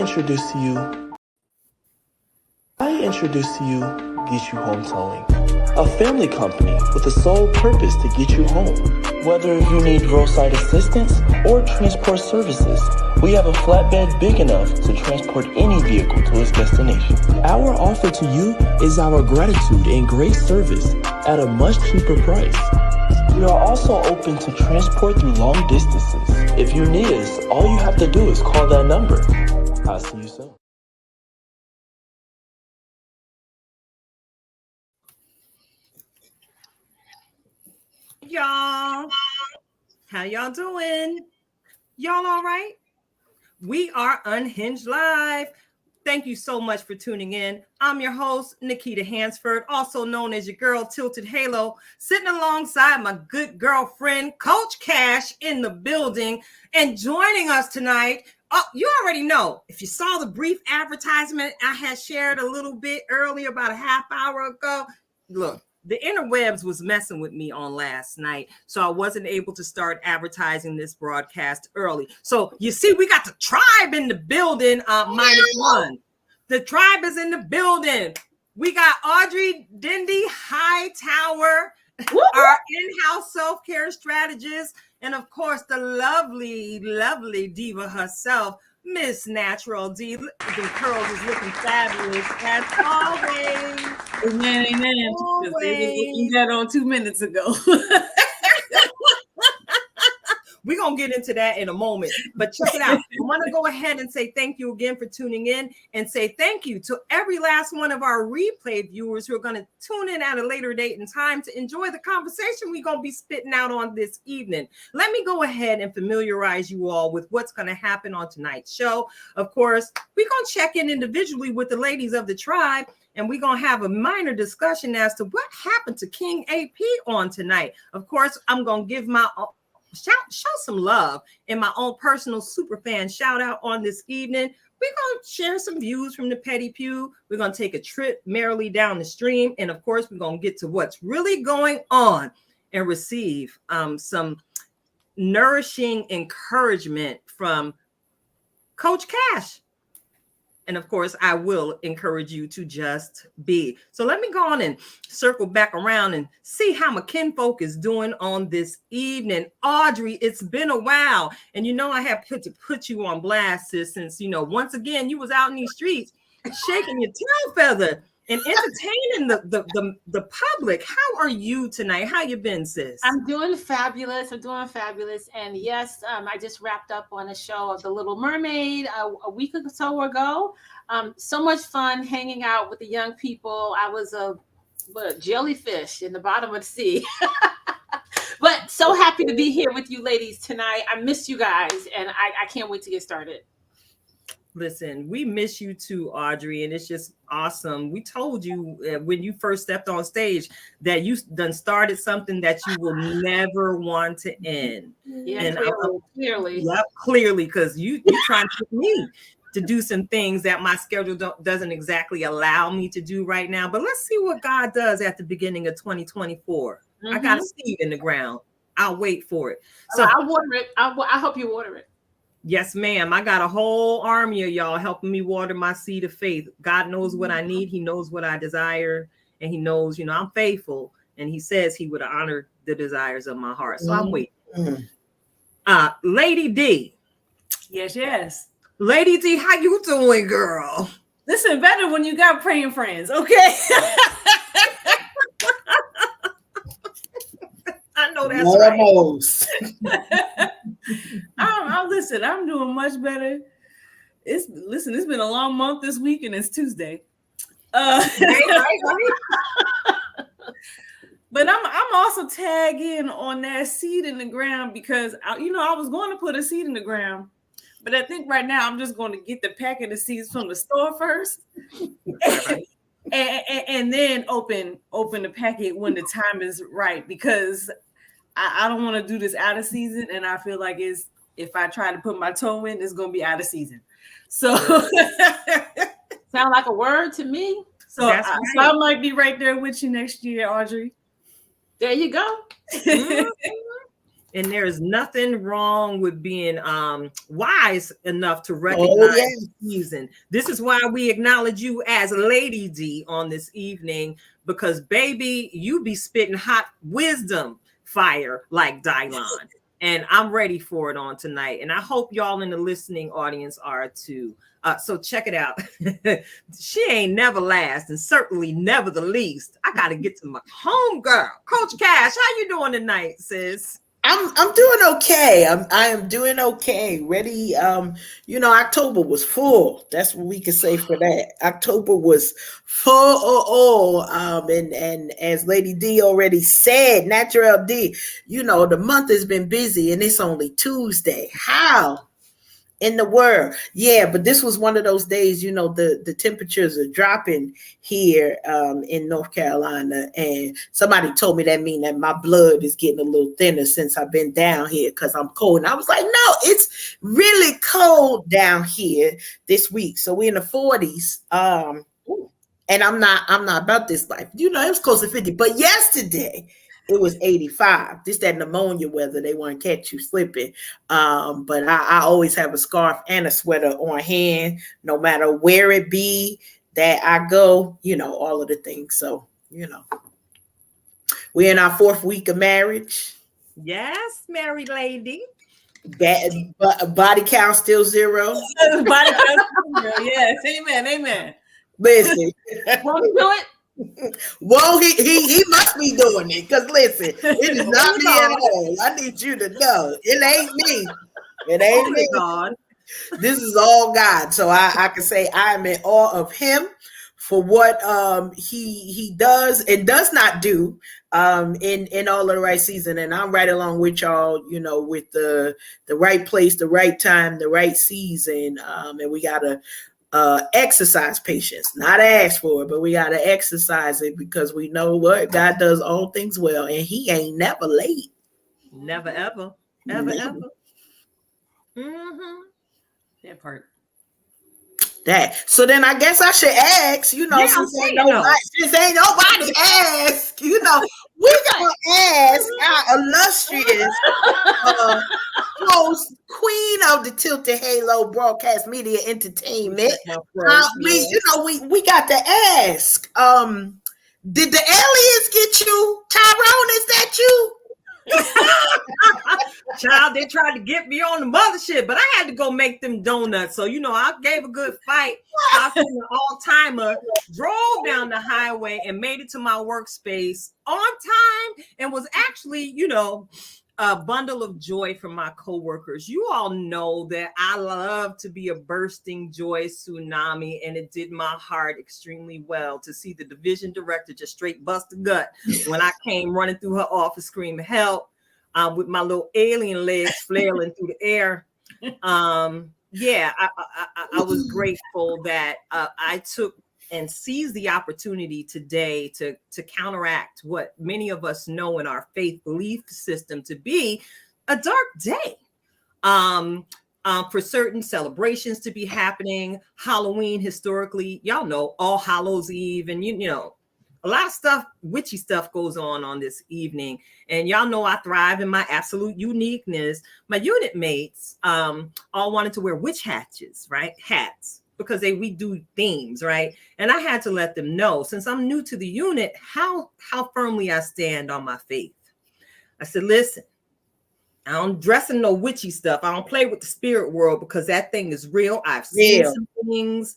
introduce to you Get You Home Towing, a family company with the sole purpose to get you home. Whether you need roadside assistance or transport services, we have a flatbed big enough to transport any vehicle to its destination. Our offer to you is our gratitude and great service at a much cheaper price. We are also open to transport through long distances. If you need us, all you have to do is call that number. I'll see you soon. Y'all, how y'all doing? Y'all all right? We are Unhinged Live. Thank you so much for tuning in. I'm your host, Nikita Hansford, also known as your girl Tilted Halo, sitting alongside my good girlfriend, Coach Cash, in the building. And joining us tonight, oh, you already know, if you saw the brief advertisement I had shared a little bit earlier, about a half hour ago, look, the interwebs was messing with me on last night, so I wasn't able to start advertising this broadcast early. So you see, we got the tribe in the building, -1. The tribe is in the building. We got Audrey Dindy Hightower, our in-house self-care strategist, and of course, the lovely, lovely diva herself, Miss Natural D. The curls is looking fabulous as always. Amen. Because they was looking that on 2 minutes ago. We're going to get into that in a moment, but check it out. I want to go ahead and say thank you again for tuning in, and say thank you to every last one of our replay viewers who are going to tune in at a later date and time to enjoy the conversation we're going to be spitting out on this evening. Let me go ahead and familiarize you all with what's going to happen on tonight's show. Of course, we're going to check in individually with the ladies of the tribe, and we're going to have a minor discussion as to what happened to King AP on tonight. Of course, I'm going to give my show some love in my own personal super fan shout out on this evening. We're going to share some views from the Petty Pew. We're going to take a trip merrily down the stream. And of course, we're going to get to what's really going on and receive some nourishing encouragement from Coach Cash. And of course, I will encourage you to just be. So let me go on and circle back around and see how my kinfolk is doing on this evening. Audrey, it's been a while. And you know, I have to put you on blast, sis, since, you know, once again, you was out in these streets shaking your tail feather and entertaining the public. How are you tonight? How you been, sis? I'm doing fabulous. And yes, I just wrapped up on a show of The Little Mermaid a week or so ago. So much fun hanging out with the young people. I was a jellyfish in the bottom of the sea. But so happy to be here with you ladies tonight. I miss you guys, and I can't wait to get started. Listen, we miss you too, Audrey, and it's just awesome. We told you when you first stepped on stage that you done started something that you will never want to end. Yeah, and clearly. Yep, clearly, because you trying to get me to do some things that my schedule doesn't exactly allow me to do right now. But let's see what God does at the beginning of 2024. Mm-hmm. I got a seed in the ground. I'll wait for it. So I'll water it. I hope you water it. Yes, ma'am. I got a whole army of y'all helping me water my seed of faith. God knows what I need. He knows what I desire. And he knows, you know, I'm faithful. And he says he would honor the desires of my heart. So I'm waiting. Lady D. Yes. Lady D, how you doing, girl? Listen, better when you got praying friends, okay? I know that's almost right. Listen, I'm doing much better. It's been a long month this week, and it's Tuesday. Right. But I'm also tagging on that seed in the ground because I was going to put a seed in the ground, but I think right now I'm just going to get the packet of seeds from the store first, and then open the packet when the time is right, because I don't want to do this out of season, and I feel like if I try to put my toe in, it's going to be out of season. So sound like a word to me. So I might be right there with you next year, Audrey. There you go. And there is nothing wrong with being wise enough to Oh, recognize yeah. season. This is why we acknowledge you as Lady D on this evening, because baby, you be spitting hot wisdom fire like Dylon. And I'm ready for it on tonight. And I hope y'all in the listening audience are too. So check it out. She ain't never last and certainly never the least. I got to get to my home girl. Coach Cash, how you doing tonight, sis? I'm doing okay. I am doing okay. Ready. October was full. That's what we can say for that. October was full. And as Lady D already said, Natural D, the month has been busy and it's only Tuesday. How in the world? Yeah, but this was one of those days, the temperatures are dropping here in North Carolina, and somebody told me that mean that my blood is getting a little thinner since I've been down here because I'm cold. And I was like, no, it's really cold down here this week. So we're in the 40s. And I'm not about this life. It was close to 50, but yesterday it was 85. This that pneumonia weather. They want to catch you slipping. But I always have a scarf and a sweater on hand, no matter where it be that I go, all of the things. So, we're in our 4th week of marriage. Yes, married lady. Body count still 0. Body count still 0. Yes, amen. Listen. Won't you do it? Well, he must be doing it because listen, it is not me at all. I need you to know it ain't me. It ain't me. God. This is all God. So I can say I am in awe of him for what he does and does not do in all of the right season. And I'm right along with y'all, with the right place, the right time, the right season. And we gotta exercise patience, not ask for it, but we got to exercise it because we know what God does all things well, and he ain't never late. Never, ever. Mm-hmm. That part. That. So then I guess I should ask, since ain't nobody ask, we gonna ask our illustrious host, queen of the Tilted Halo Broadcast Media Entertainment. We got to ask. Did the aliens get you, Tyrone? Is that you? Child, they tried to get me on the mothership, but I had to go make them donuts. So, I gave a good fight. I was an all-timer, drove down the highway and made it to my workspace on time and was actually, a bundle of joy from my coworkers. You all know that I love to be a bursting joy tsunami, and it did my heart extremely well to see the division director just straight bust a gut when I came running through her office screaming help with my little alien legs flailing through the air. I was grateful that I took and seize the opportunity today to counteract what many of us know in our faith belief system to be a dark day. For certain celebrations to be happening, Halloween historically, y'all know, All Hallows Eve, and a lot of stuff, witchy stuff goes on this evening. And y'all know I thrive in my absolute uniqueness. My unit mates all wanted to wear witch hats, because we do themes, right? And I had to let them know, since I'm new to the unit, how firmly I stand on my faith. I said, listen, I don't dress in no witchy stuff. I don't play with the spirit world because that thing is real. I've seen some things.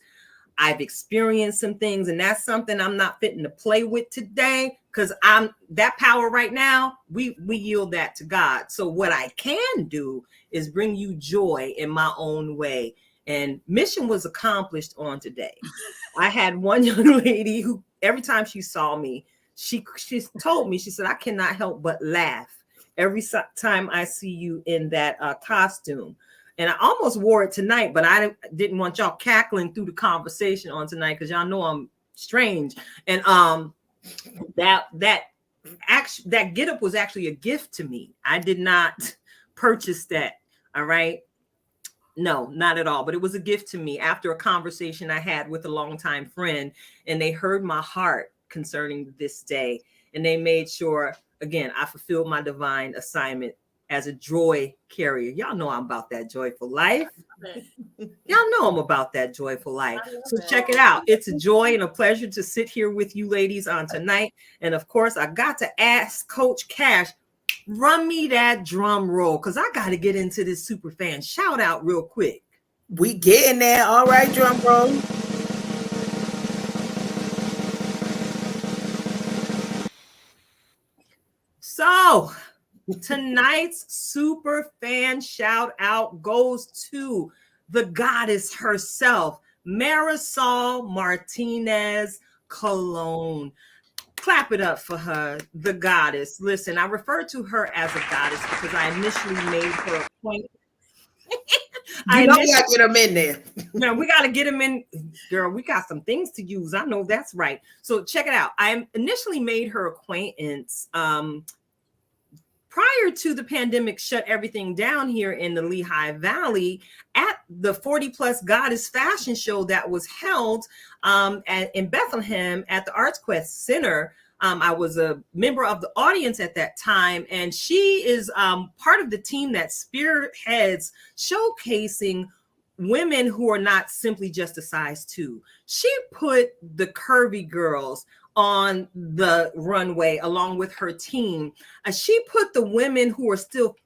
I've experienced some things, and that's something I'm not fitting to play with today because I'm that power right now. We yield that to God. So what I can do is bring you joy in my own way. And mission was accomplished on today. I had one young lady who every time she saw me, she told me, she said, I cannot help but laugh every time I see you in that costume. And I almost wore it tonight, but I didn't want y'all cackling through the conversation on tonight because y'all know I'm strange. And that getup was actually a gift to me. I did not purchase that. All right. No, not at all. But it was a gift to me after a conversation I had with a longtime friend, and they heard my heart concerning this day. And they made sure, again, I fulfilled my divine assignment as a joy carrier. Y'all know I'm about that joyful life. Y'all know I'm about that joyful life. So check it out. It's a joy and a pleasure to sit here with you ladies on tonight. And of course, I got to ask Coach Cash, run me that drum roll, because I got to get into this super fan shout out real quick. We getting there. All right, drum roll. So tonight's super fan shout out goes to the goddess herself, Marisol Martinez Colon. Clap it up for her, the goddess. Listen, I refer to her as a goddess because I initially made her a point. We gotta get them in there. No, we gotta get them in, girl. We got some things to use. I know that's right. So check it out. I initially made her acquaintance prior to the pandemic shut everything down here in the Lehigh Valley at the 40 Plus Goddess Fashion Show that was held in Bethlehem at the Arts Quest Center. I was a member of the audience at that time, and she is part of the team that spearheads showcasing women who are not simply just a size 2. She put the curvy girls on the runway along with her team. She put the women who are still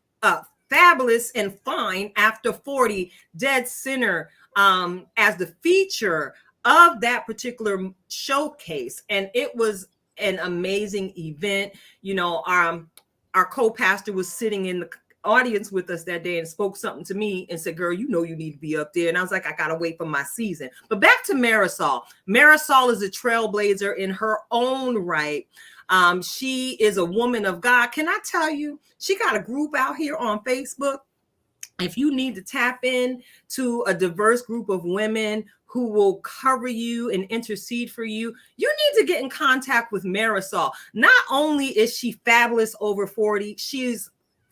fabulous and fine after 40 dead center as the feature of that particular showcase. And it was an amazing event. You know, our co-pastor was sitting in the audience with us that day and spoke something to me and said, girl, you know you need to be up there. And I was like, I gotta wait for my season. But back to Marisol. Marisol is a trailblazer in her own right. She is a woman of God. Can I tell you, she got a group out here on Facebook. If you need to tap in to a diverse group of women who will cover you and intercede for you, you need to get in contact with Marisol. Not only is she fabulous over 40, she is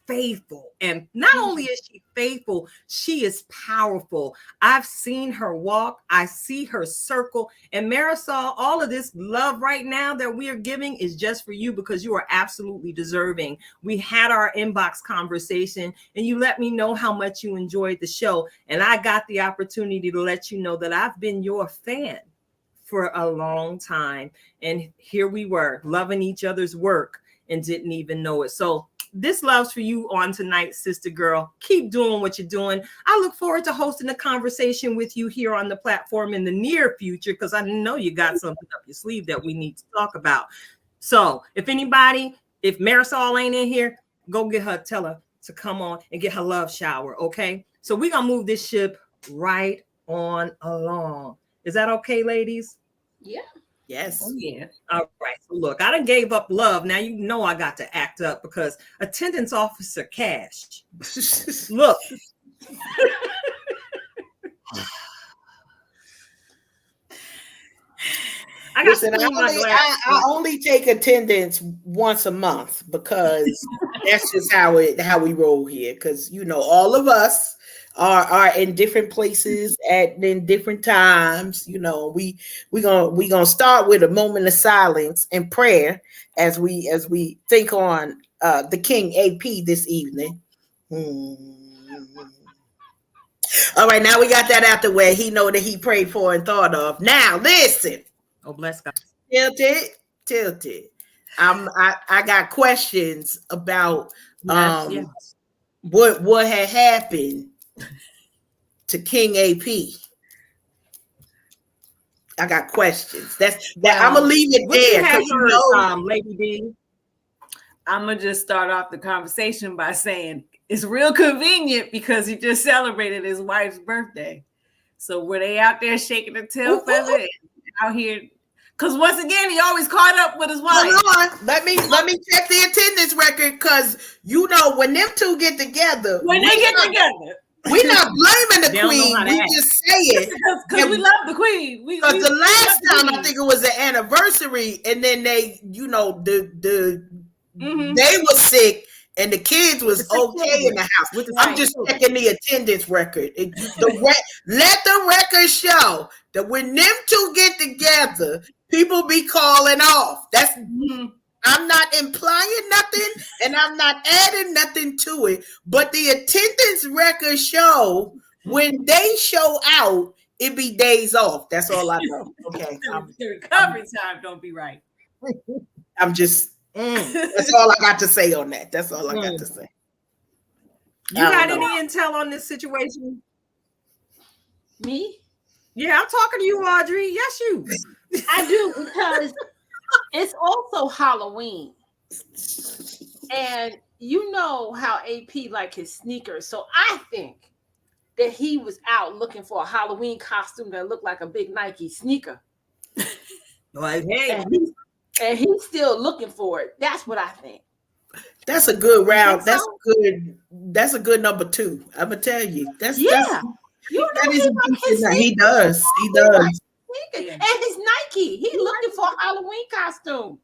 faithful. And not only is she faithful, she is powerful. I've seen her walk. I see her circle. And Marisol, all of this love right now that we are giving is just for you because you are absolutely deserving. We had our inbox conversation and you let me know how much you enjoyed the show. And I got the opportunity to let you know that I've been your fan for a long time. And here we were loving each other's work and didn't even know it. So this love's for you on tonight, sister girl. Keep doing what you're doing. I look forward to hosting a conversation with you here on the platform in the near future because I know you got something up your sleeve that we need to talk about. So if Marisol ain't in here, go get her, tell her to come on and get her love shower, okay? So we're going to move this ship right on along. Is that okay, ladies? Yeah. Yes. Oh, yeah. All right. So look, I done gave up love. Now you know I got to act up because attendance officer Cash. Look. I only take attendance once a month because that's just how we roll here. Because you know, all of us are in different places in different times. You know, we gonna start with a moment of silence and prayer as we think on the King AP this evening. All right, now we got that out the way. He know that he prayed for and thought of. Now listen. Oh, bless God. Tilted. I got questions about Yes. what had happened to King AP. I got questions. I'm gonna leave it there. Lady D. I'm gonna just start off the conversation by saying it's real convenient because he just celebrated his wife's birthday. So were they out there shaking the tail feather and out here? Because once again, he always caught up with his wife. Hold on. Let me check the attendance record because you know when them two get together. When they get together. We're not blaming the queen. We just say it because we love the queen. Because the last time I think it was the anniversary, and then they, you know, they were sick and the kids was okay in the house. I'm just checking the attendance record. Let the record show that when them two get together, people be calling off. I'm not implying nothing, and I'm not adding nothing to it. But the attendance records show when they show out, it be days off. That's all I know. Okay, The recovery time don't be right. I'm just. That's all I got to say on that. That's all I got to say. You got any intel on this situation? Me? Yeah, I'm talking to you, Audrey. Yes, you. I do, because it's also Halloween. And you know how AP like his sneakers. So I think that he was out looking for a Halloween costume that looked like a big Nike sneaker. Like, hey. And he's still looking for it. That's what I think. That's a good round. That's good. That's a good number 2. I'm gonna tell you. That's you know, he does. He does. And his Nike. He's looking for a Halloween costume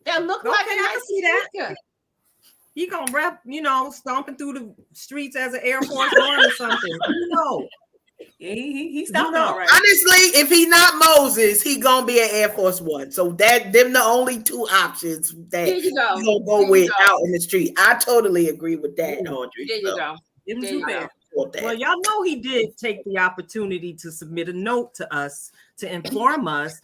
that looked like a Nike sneaker. He gonna rap, stomping through the streets as an Air Force One or something. Yeah, he's stomping all right. Honestly, if he not Moses, he gonna be an Air Force One. So them the only 2 options that he's gonna go with out in the street. I totally agree with that, Audrey. There you go. There you go. Well, y'all know he did take the opportunity to submit a note to us to inform us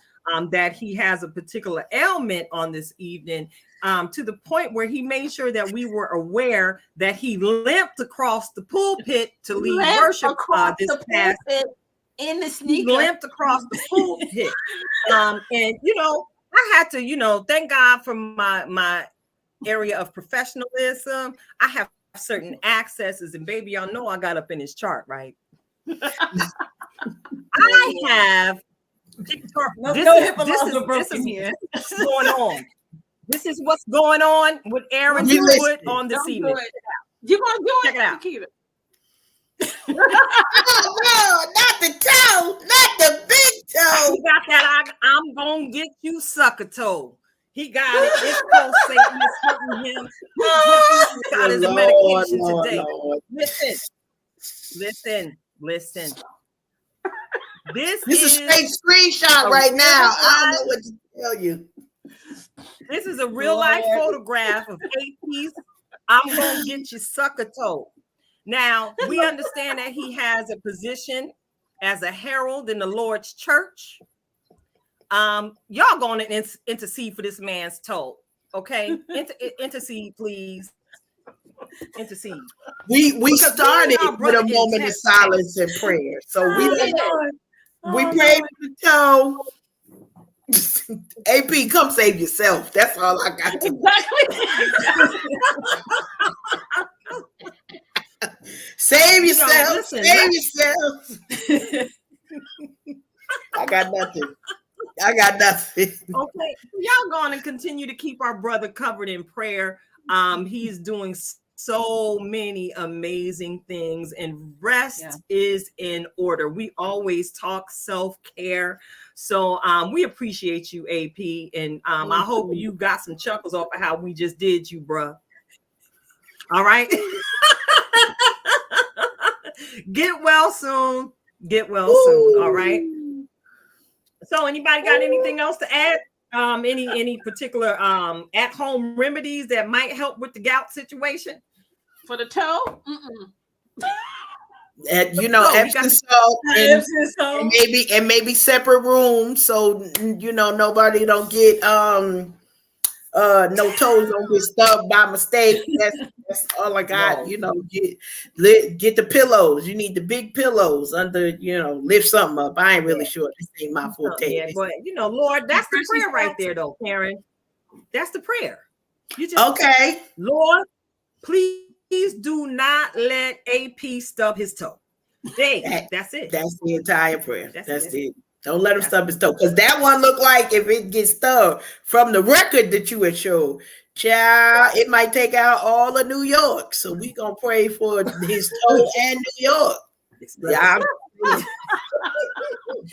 that he has a particular ailment on this evening, to the point where he made sure that we were aware that he limped across the pulpit to lead worship this past in the sneaker. He limped across the pulpit. And I had to, thank God for my area of professionalism. I have certain accesses, and baby, y'all know I got up in his chart, right? I have this is what's going on. This is what's going on with Aaron Wood on this evening. You're gonna do Check it out. Oh no, not the toe, not the big toe. He got that. I'm gonna get you, sucker toe. He got it. It's pulsating. It's hurting him. He got his medication today. Lord. Listen. This is a straight screenshot right now. I don't know what to tell you. This is a real life photograph of AP's I'm gonna get you, sucker toe. Now we understand that he has a position as a herald in the Lord's church. Y'all going to intercede for this man's toe, okay? Intercede, please. Intercede. We started with a moment of silence and prayer, so we prayed for the toe. AP, come save yourself. That's all I got to Save yourself. Save yourself. I got nothing. Okay, y'all going to continue to keep our brother covered in prayer. He's doing so many amazing things, and rest is in order. We always talk self-care. So we appreciate you, AP, and I hope you got some chuckles off of how we just did you, bruh. All right. Get well soon. All right. So anybody got anything else to add? Any particular at-home remedies that might help with the gout situation? For the toe? And Epsom salt and maybe separate rooms, so nobody don't get no toes don't get stubbed by mistake. That's all I got. No. Get the pillows. You need the big pillows under. Lift something up. I ain't really sure. This ain't my forte. Yeah, but Lord, that's the prayer right there, though, Karen. That's the prayer. You just okay, Lord, please do not let AP stub his toe. That's it. That's the entire prayer. That's it. Don't let him stub his toe, because that one looked like if it gets stubbed from the record that you had showed, child, it might take out all of New York. So we gonna pray for his toe and New York. Yeah,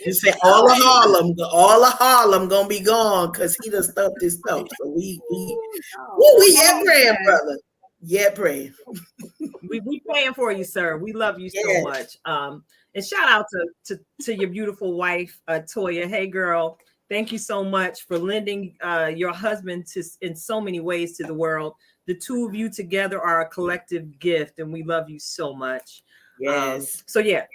you say all of Harlem gonna be gone because he done stubbed his toe. So we yet praying, brother. Yeah, praying. We praying for you, sir. We love you so much. And shout out to your beautiful wife, Toya. Hey, girl, Thank you so much for lending your husband to in so many ways to the world. The two of you together are a collective gift, and we love you so much. Yes. So yeah,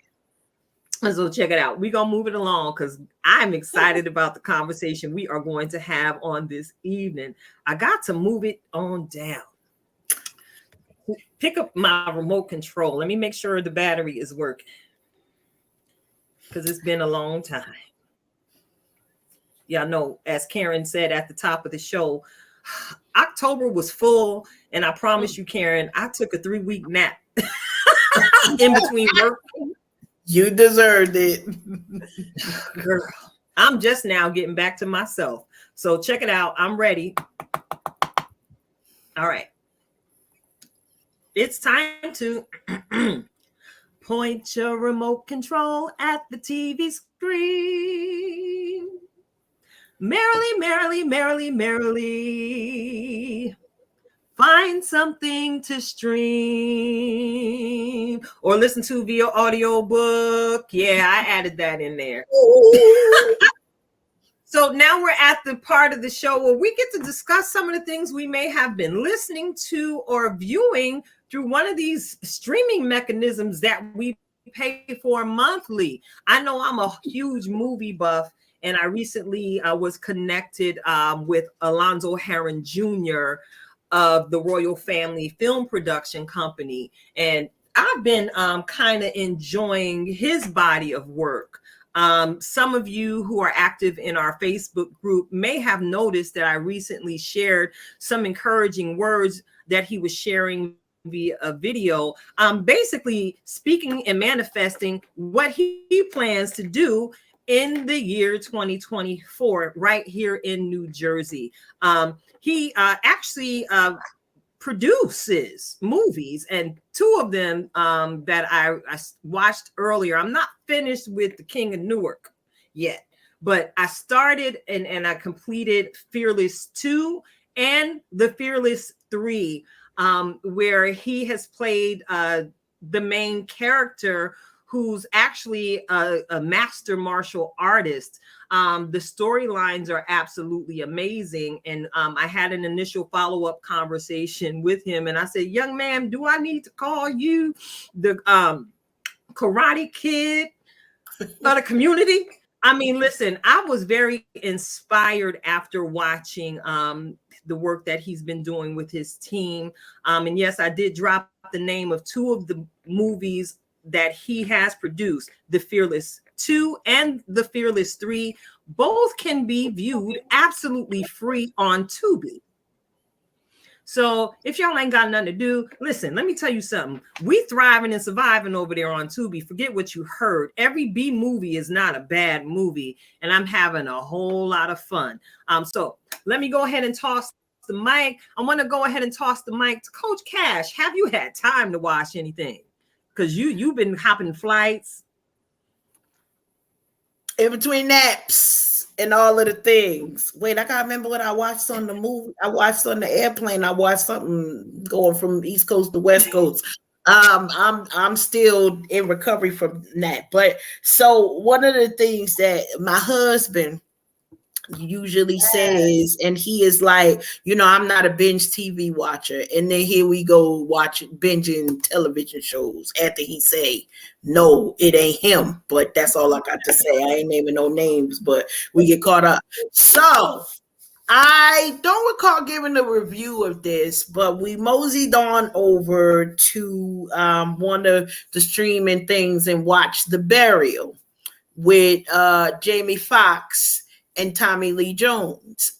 so check it out. We're gonna move it along because I'm excited about the conversation we are going to have on this evening. I got to move it on down. Pick up my remote control. Let me make sure the battery is working because it's been a long time. Y'all know, as Karen said at the top of the show, October was full, and I promise you, Karen, I took a 3-week nap in between work. You deserved it. Girl, I'm just now getting back to myself. So check it out. I'm ready. All right. It's time to point your remote control at the TV screen. Merrily, merrily, merrily, merrily. Find something to stream or listen to via audiobook. Yeah, I added that in there. So now we're at the part of the show where we get to discuss some of the things we may have been listening to or viewing through one of these streaming mechanisms that we pay for monthly. I know I'm a huge movie buff, and I recently was connected with Alonzo Heron Jr. of the Royal Family Film Production Company. And I've been kind of enjoying his body of work. Some of you who are active in our Facebook group may have noticed that I recently shared some encouraging words that he was sharing via a video, basically speaking and manifesting what he plans to do in the year 2024 right here in New Jersey. He actually produces movies, and two of them that I watched earlier. I'm not finished with The King of Newark yet, but I started and I completed Fearless 2 and The Fearless 3, where he has played the main character who's actually a master martial artist. The storylines are absolutely amazing. And I had an initial follow-up conversation with him. And I said, young man, do I need to call you the Karate Kid of the community? I mean, listen, I was very inspired after watching the work that he's been doing with his team. And yes, I did drop the name of two of the movies that he has produced, The Fearless 2 and The Fearless 3. Both can be viewed absolutely free on Tubi. So if y'all ain't got nothing to do, listen, let me tell you something. We thriving and surviving over there on Tubi. Forget what you heard. Every B movie is not a bad movie, and I'm having a whole lot of fun. So let me go ahead and toss the mic. I want to go ahead and toss the mic to Coach Cash. Have you had time to watch anything? Because you've been hopping flights. In between naps and all of the things. Wait, I gotta remember what I watched on the movie. I watched on the airplane. I watched something going from East Coast to West Coast. I'm still in recovery from that. But so one of the things that my husband usually says, and he is like, I'm not a binge TV watcher, and then here we go binging television shows after he say no, it ain't him. But that's all I got to say. I ain't naming no names, but we get caught up. So I don't recall giving a review of this, but we moseyed on over to one of the streaming things and watched The Burial with Jamie Foxx and Tommy Lee Jones.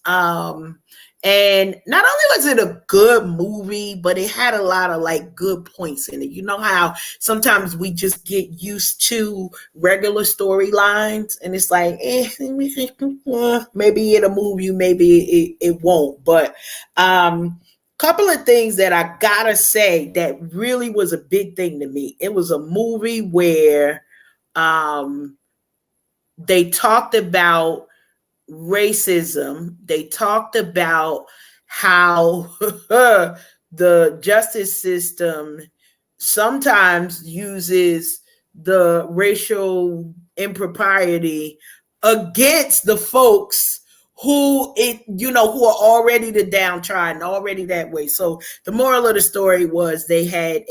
And not only was it a good movie, but it had a lot of good points in it. You know how sometimes we just get used to regular storylines and it's like, maybe it'll move you, maybe it won't. But couple of things that I gotta say that really was a big thing to me. It was a movie where they talked about racism. They talked about how the justice system sometimes uses the racial impropriety against the folks who are already the downtrodden, already that way. So the moral of the story was they had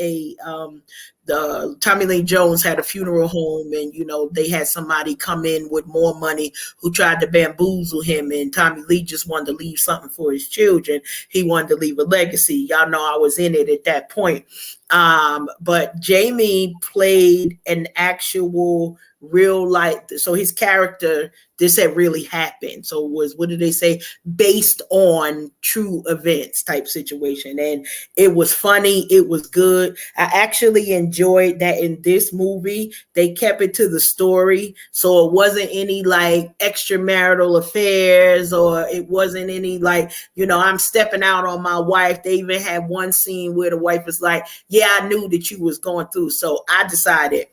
the Tommy Lee Jones had a funeral home, and they had somebody come in with more money who tried to bamboozle him, and Tommy Lee just wanted to leave something for his children. He wanted to leave a legacy. Y'all know I was in it at that point. But Jamie played an actual real life, so his character, this had really happened, so it was, what did they say, based on true events type situation. And it was funny, it was good. I actually enjoyed that in this movie they kept it to the story, so it wasn't any like extramarital affairs, or it wasn't any like, I'm stepping out on my wife. They even had one scene where the wife was like, yeah, I knew that you was going through, so I decided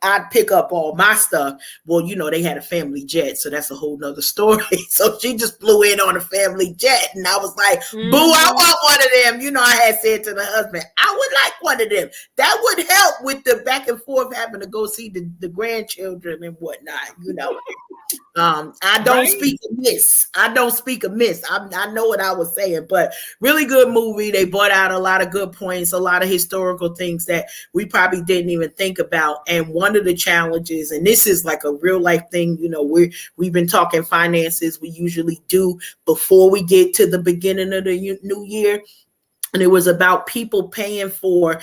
I'd pick up all my stuff. Well, they had a family jet, so that's a whole nother story. So she just flew in on a family jet, and I was like, boo, I want one of them. I had said to the husband, I would like one of them. That would help with the back and forth having to go see the grandchildren and whatnot. I don't speak amiss. I don't speak amiss. I know what I was saying, but really good movie. They brought out a lot of good points, a lot of historical things that we probably didn't even think about. And one of the challenges, and this is like a real life thing, we've been talking finances. We usually do before we get to the beginning of the new year. And it was about people paying for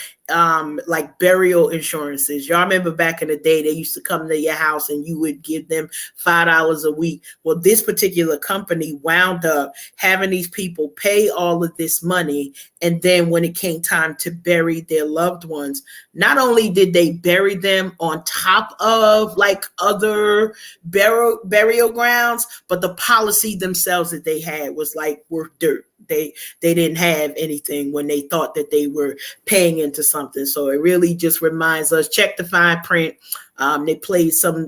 like burial insurances. Y'all remember back in the day, they used to come to your house and you would give them $5 a week. Well, this particular company wound up having these people pay all of this money. And then when it came time to bury their loved ones, not only did they bury them on top of like other burial grounds, but the policy themselves that they had was like worth dirt. They didn't have anything when they thought that they were paying into something. So it really just reminds us, check the fine print. They played some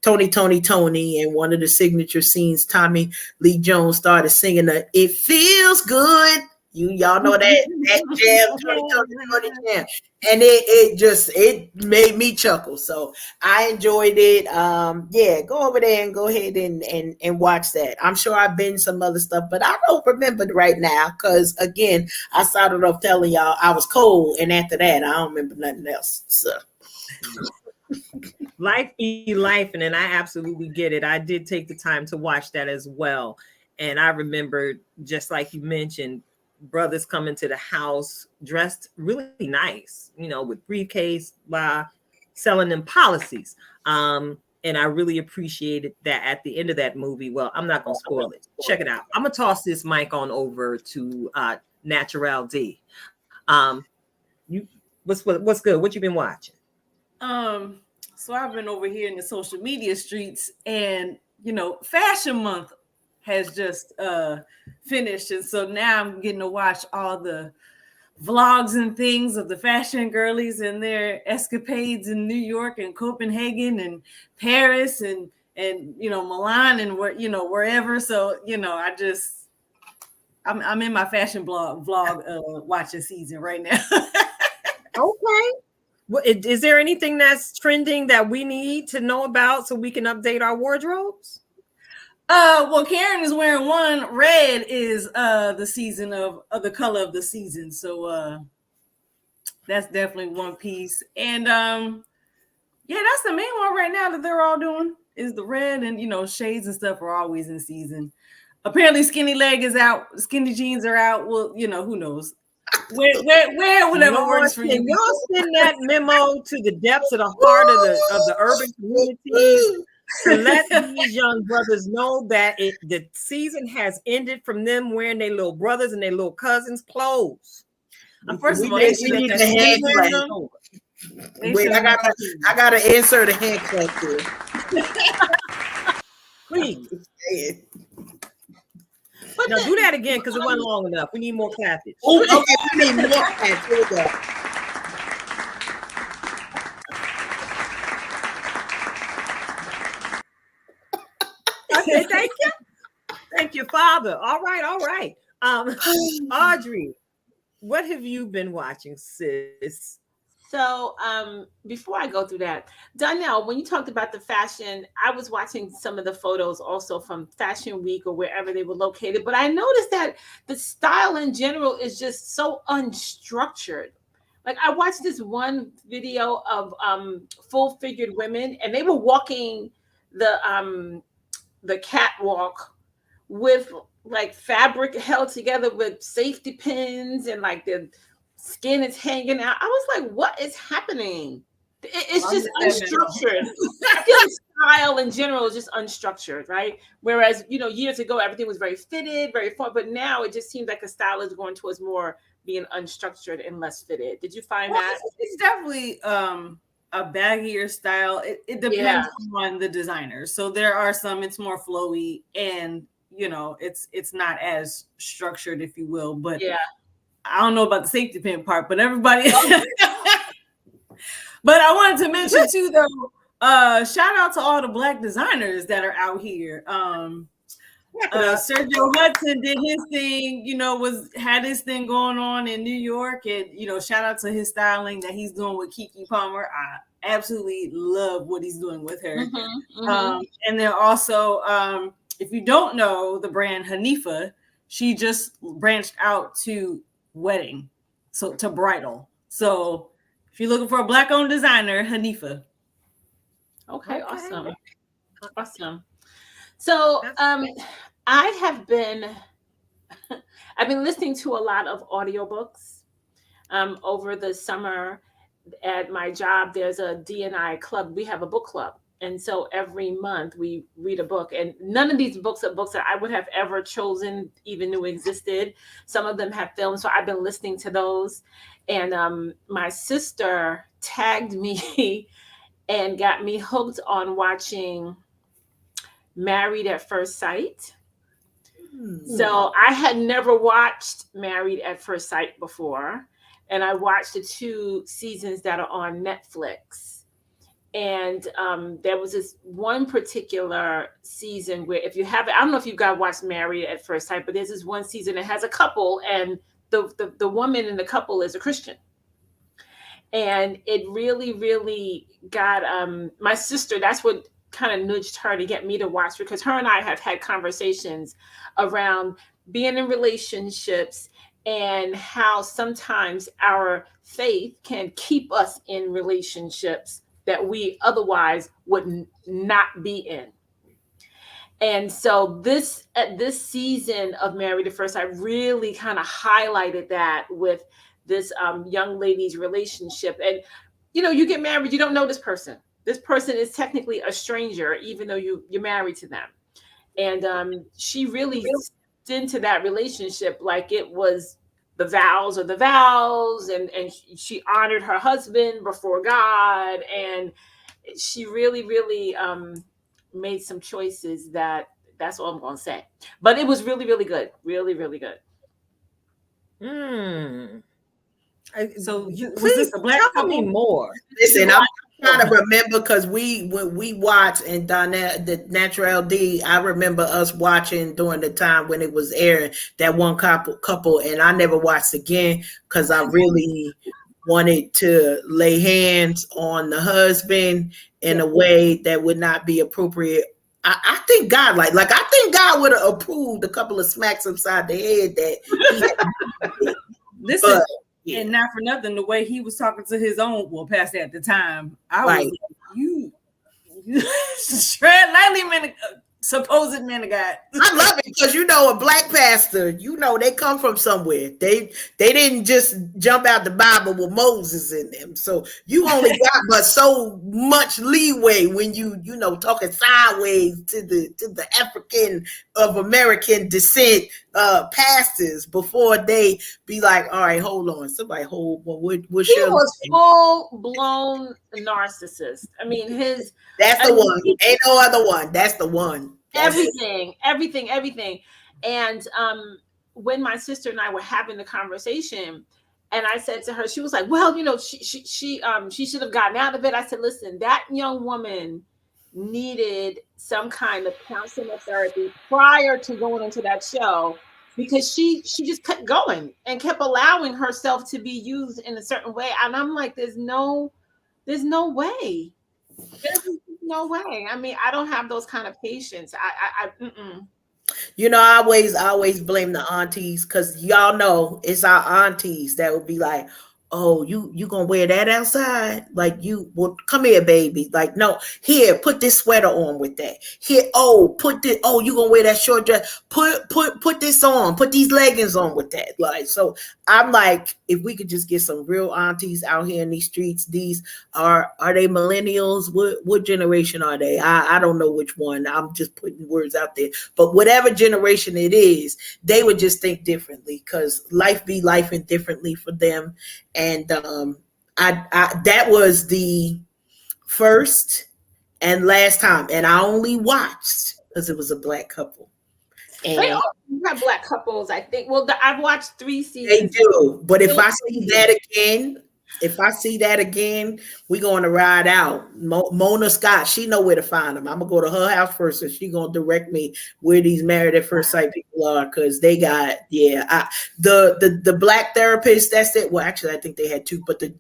Tony, and one of the signature scenes, Tommy Lee Jones started singing the "It Feels Good." Y'all know that jam, Tony jam. And it made me chuckle. So I enjoyed it. Yeah, go over there and go ahead and watch that. I'm sure I've been some other stuff, but I don't remember right now because again, I started off telling y'all I was cold, and after that, I don't remember nothing else. So life be life, and I absolutely get it. I did take the time to watch that as well. And I remember, just like you mentioned, brothers coming to the house dressed really nice, with briefcase, selling them policies. And I really appreciated that at the end of that movie. Well, I'm not going to spoil it. Check it out. I'm going to toss this mic on over to Natural D. What's good? What you been watching? So I've been over here in the social media streets, and Fashion Month has just finished, and so now I'm getting to watch all the vlogs and things of the fashion girlies and their escapades in New York and Copenhagen and Paris and Milan and wherever. So I'm in my fashion vlog watching season right now. Okay. Well, is there anything that's trending that we need to know about so we can update our wardrobes? Well, Karen is wearing one. Red is the season of the color of the season. So that's definitely one piece. And yeah, that's the main one right now that they're all doing is the red, and shades and stuff are always in season. Apparently skinny leg is out, skinny jeans are out. Well, who knows? Where whatever works for you. Y'all send that memo to the depths of the heart of the urban communities to let these young brothers know that the season has ended from them wearing their little brothers and their little cousins' clothes. First of all, Wait, I gotta insert a hand clap here. Please. Now do that again because it wasn't long enough. We need more clappage. Oh, okay, we need more clappage. Here we go. Okay, thank you. Thank you, Father. All right. Audrey, what have you been watching, sis? So before I go through that, Donnell, when you talked about the fashion, I was watching some of the photos also from Fashion Week or wherever they were located, but I noticed that the style in general is just so unstructured. Like I watched this one video of full figured women, and they were walking the catwalk with like fabric held together with safety pins, and like the skin is hanging out. I was like, what is happening? It's just unstructured. I feel like style in general is just unstructured, right? Whereas, years ago, everything was very fitted, very fun, but now it just seems like the style is going towards more being unstructured and less fitted. Did you find that? It's definitely a baggier style. It depends on the designer. So there are some it's more flowy, and it's not as structured, if you will. But I don't know about the safety pin part, but everybody. But I wanted to mention too, though. Shout out to all the Black designers that are out here. Sergio Hudson did his thing, had his thing going on in New York, and shout out to his styling that he's doing with Keke Palmer. I absolutely love what he's doing with her. And then also, if you don't know the brand Hanifa, she just branched out to wedding, so to bridal. So if you're looking for a Black-owned designer, Hanifa. Okay, awesome. So I've been listening to a lot of audiobooks over the summer. At my job, there's a D&I club. We have a book club. And so every month we read a book, and none of these books are books that I would have ever chosen, even knew existed. Some of them have films. So I've been listening to those. And my sister tagged me and got me hooked on watching Married at First Sight. So I had never watched Married at First Sight before. And I watched the 2 seasons that are on Netflix. And there was this one particular season where, if you have, I don't know if you guys watched Married at First Sight, but there's this one season that has a couple, and the woman in the couple is a Christian. And it really, really got my sister, that's what kind of nudged her to get me to watch, because her and I have had conversations around being in relationships and how sometimes our faith can keep us in relationships that we otherwise would not be in. And so this season of Married at First Sight really kind of highlighted that with this young lady's relationship. And you get married, you don't know this person. This person is technically a stranger, even though you're married to them. And she really stepped into that relationship like it was the vows, and she honored her husband before God, and she really, really made some choices that's all I'm going to say. But it was really, really good. Really, really good. So please tell me more. Listen, I'm trying to remember, because when we watched, and Donnell, the Natural D, I remember us watching during the time when it was airing, that one couple, and I never watched again because I really wanted to lay hands on the husband in a way that would not be appropriate. I think God, I think God would have approved a couple of smacks upside the head that he had. Listen. And not for nothing, the way he was talking to his own pastor at the time, I was like, you tread lightly, man, supposed man of God. I love it, because a Black pastor, they come from somewhere. They didn't just jump out the Bible with Moses in them. So you only got but so much leeway when you talking sideways to the African of American descent pastors before they be like, all right, hold on, somebody hold. What's he was full blown narcissist. I mean, that's the one. Ain't no other one. That's the one. Everything. And when my sister and I were having the conversation, and I said to her, she was like, well, she should have gotten out of it. I said, listen, that young woman needed some kind of counseling or therapy prior to going into that show, because she just kept going and kept allowing herself to be used in a certain way. And I'm like, there's no way. There's no way. I mean, I don't have those kind of patience. You know, I always blame the aunties, because y'all know it's our aunties that would be like, "Oh, you gonna wear that outside? Like, you well, come here, baby. Like, no, here, put this sweater on with that. Here, oh, put this. Oh, you gonna wear that short dress? Put this on. Put these leggings on with that. Like, so I'm like, if we could just get some real aunties out here in these streets. These are they millennials? What generation are they? I don't know which one. I'm just putting words out there. But whatever generation it is, they would just think differently, because life be life and differently for them. And I that was the first and last time, and I only watched because it was a black couple. They And all have black couples, I think. Well, I've watched 3 they seasons. do, but if I see that again, we're going to ride out. Mona Scott, she know where to find them. I'm gonna go to her house first, and she gonna direct me where these Married at First Sight people are, because they got the black therapist that's it. Well, actually, I think they had 2, but the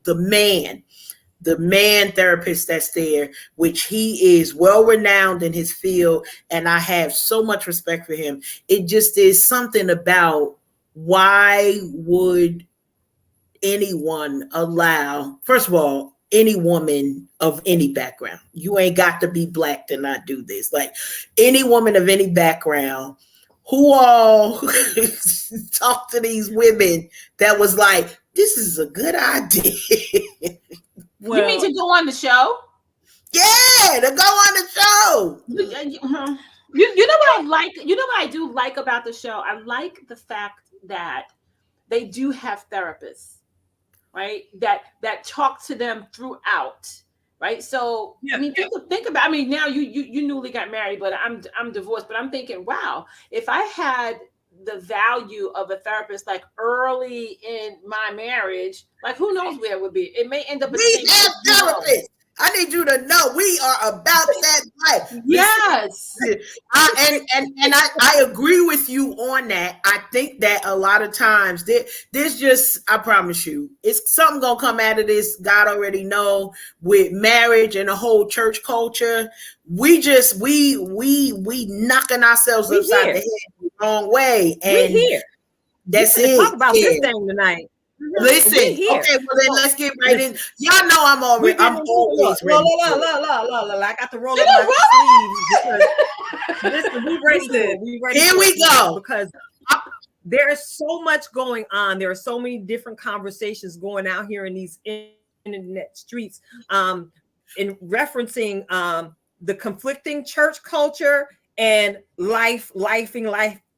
man therapist that's there, which he is well renowned in his field, and I have so much respect for him. It just is something about, why would anyone allow, first of all, any woman of any background, you ain't got to be black to not do this. Like, any woman of any background, who all talk to these women that was like, this is a good idea. Well, you mean to go on the show? Yeah, to go on the show. You know what I like? You know what I do like about the show? I like the fact that they do have therapists, right? That talk to them throughout, right? So I mean, think about. I mean, now you newly got married, but I'm divorced. But I'm thinking, wow, if I had the value of a therapist like early in my marriage, like, who knows where it would be? It may end up. We have therapists. I need you to know we are about that life. Yes. I agree with you on that. I think that a lot of times there's just, I promise you, it's something gonna come out of this. God already know, with marriage and the whole church culture. We just we knocking ourselves upside the head the wrong way. And we here. That's it. Talk about this thing tonight. Listen, okay, well then let's get right in. Y'all know I'm always ready. I got to roll up my sleeves. Listen, we ready. Here we go. Because there is so much going on. There are so many different conversations going out here in these internet streets, in referencing the conflicting church culture and life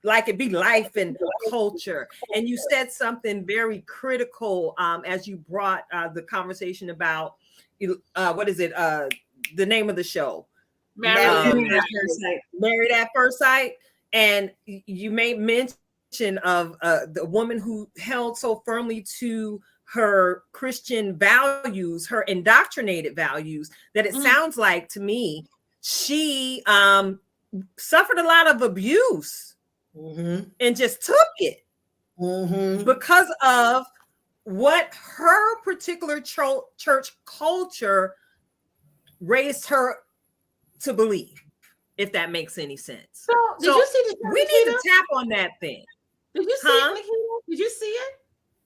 like it be life and culture. And you said something very critical as you brought the conversation about what is it, the name of the show, Married at First Sight. And you made mention of the woman who held so firmly to her Christian values, her indoctrinated values, that it sounds like to me she suffered a lot of abuse. And just took it because of what her particular church culture raised her to believe, if that makes any sense. So did you see the we need to tap on that thing. Did you see it, Nikita? Did you see it?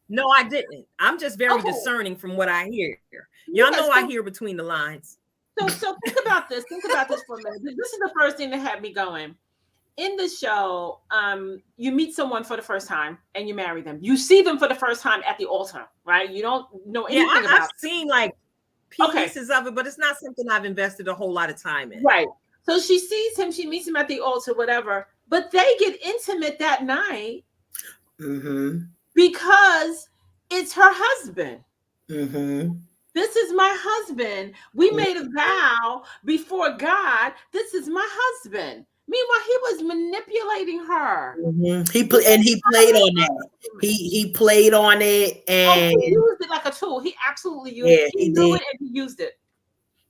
No, I didn't. I'm just very discerning from what I hear. Y'all know I hear between the lines. So think about this. Think about this for a minute. This is the first thing that had me going. In the show, you meet someone for the first time and you marry them. You see them for the first time at the altar, right? You don't know anything about it. I've seen like pieces of it, but it's not something I've invested a whole lot of time in. Right. So she sees him, she meets him at the altar, whatever, but they get intimate that night because it's her husband. This is my husband. We made a vow before God. This is my husband. Meanwhile, he was manipulating her. He played on that. He played on it, and he used it like a tool. He absolutely used it. He knew it and he used it.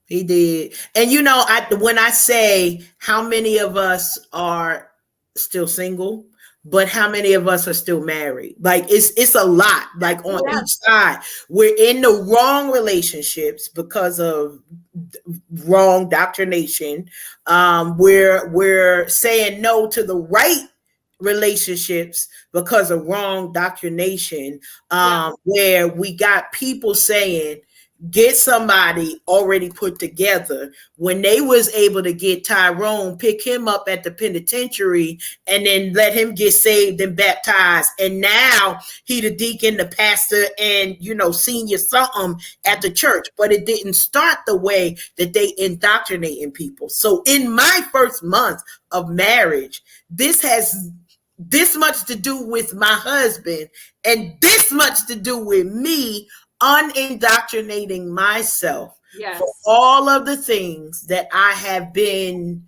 He did. And you know, when I say how many of us are still single, but how many of us are still married? Like it's a lot, like on each side. We're in the wrong relationships because of wrong doctrination. We're saying no to the right relationships because of wrong doctrination. Where we got people saying, get somebody already put together, when they was able to get Tyrone, pick him up at the penitentiary and then let him get saved and baptized, and now he the deacon, the pastor, and senior something at the church. But it didn't start the way that they indoctrinating people. So in my first month of marriage, this has this much to do with my husband and this much to do with me unindoctrinating myself for all of the things that I have been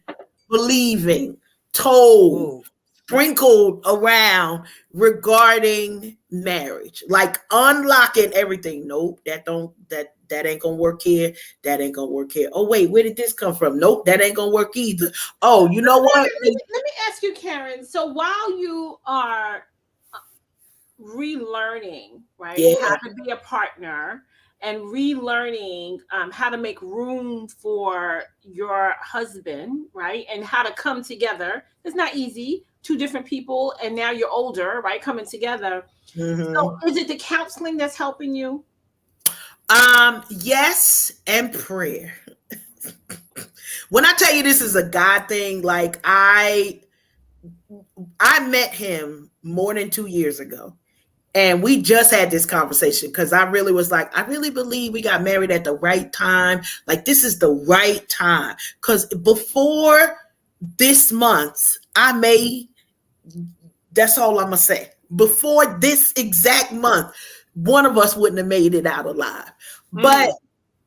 believing, told, sprinkled around regarding marriage, like unlocking everything. Nope, that ain't gonna work here. That ain't gonna work here. Oh wait, where did this come from? Nope, that ain't gonna work either. Oh, you know what? Let me ask you, Karen. So while you are relearning, right, how to be a partner and relearning how to make room for your husband, right, and how to come together. It's not easy. Two different people, and now you're older, right, coming together. So is it the counseling that's helping you? Yes, and prayer. When I tell you this is a God thing, like I met him more than 2 years ago. And we just had this conversation because I really was like, I really believe we got married at the right time. Like, this is the right time. Because before this month, that's all I'm going to say. Before this exact month, one of us wouldn't have made it out alive. But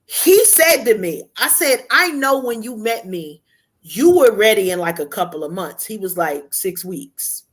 he said to me, I said, I know when you met me, you were ready in like a couple of months. He was like 6 weeks.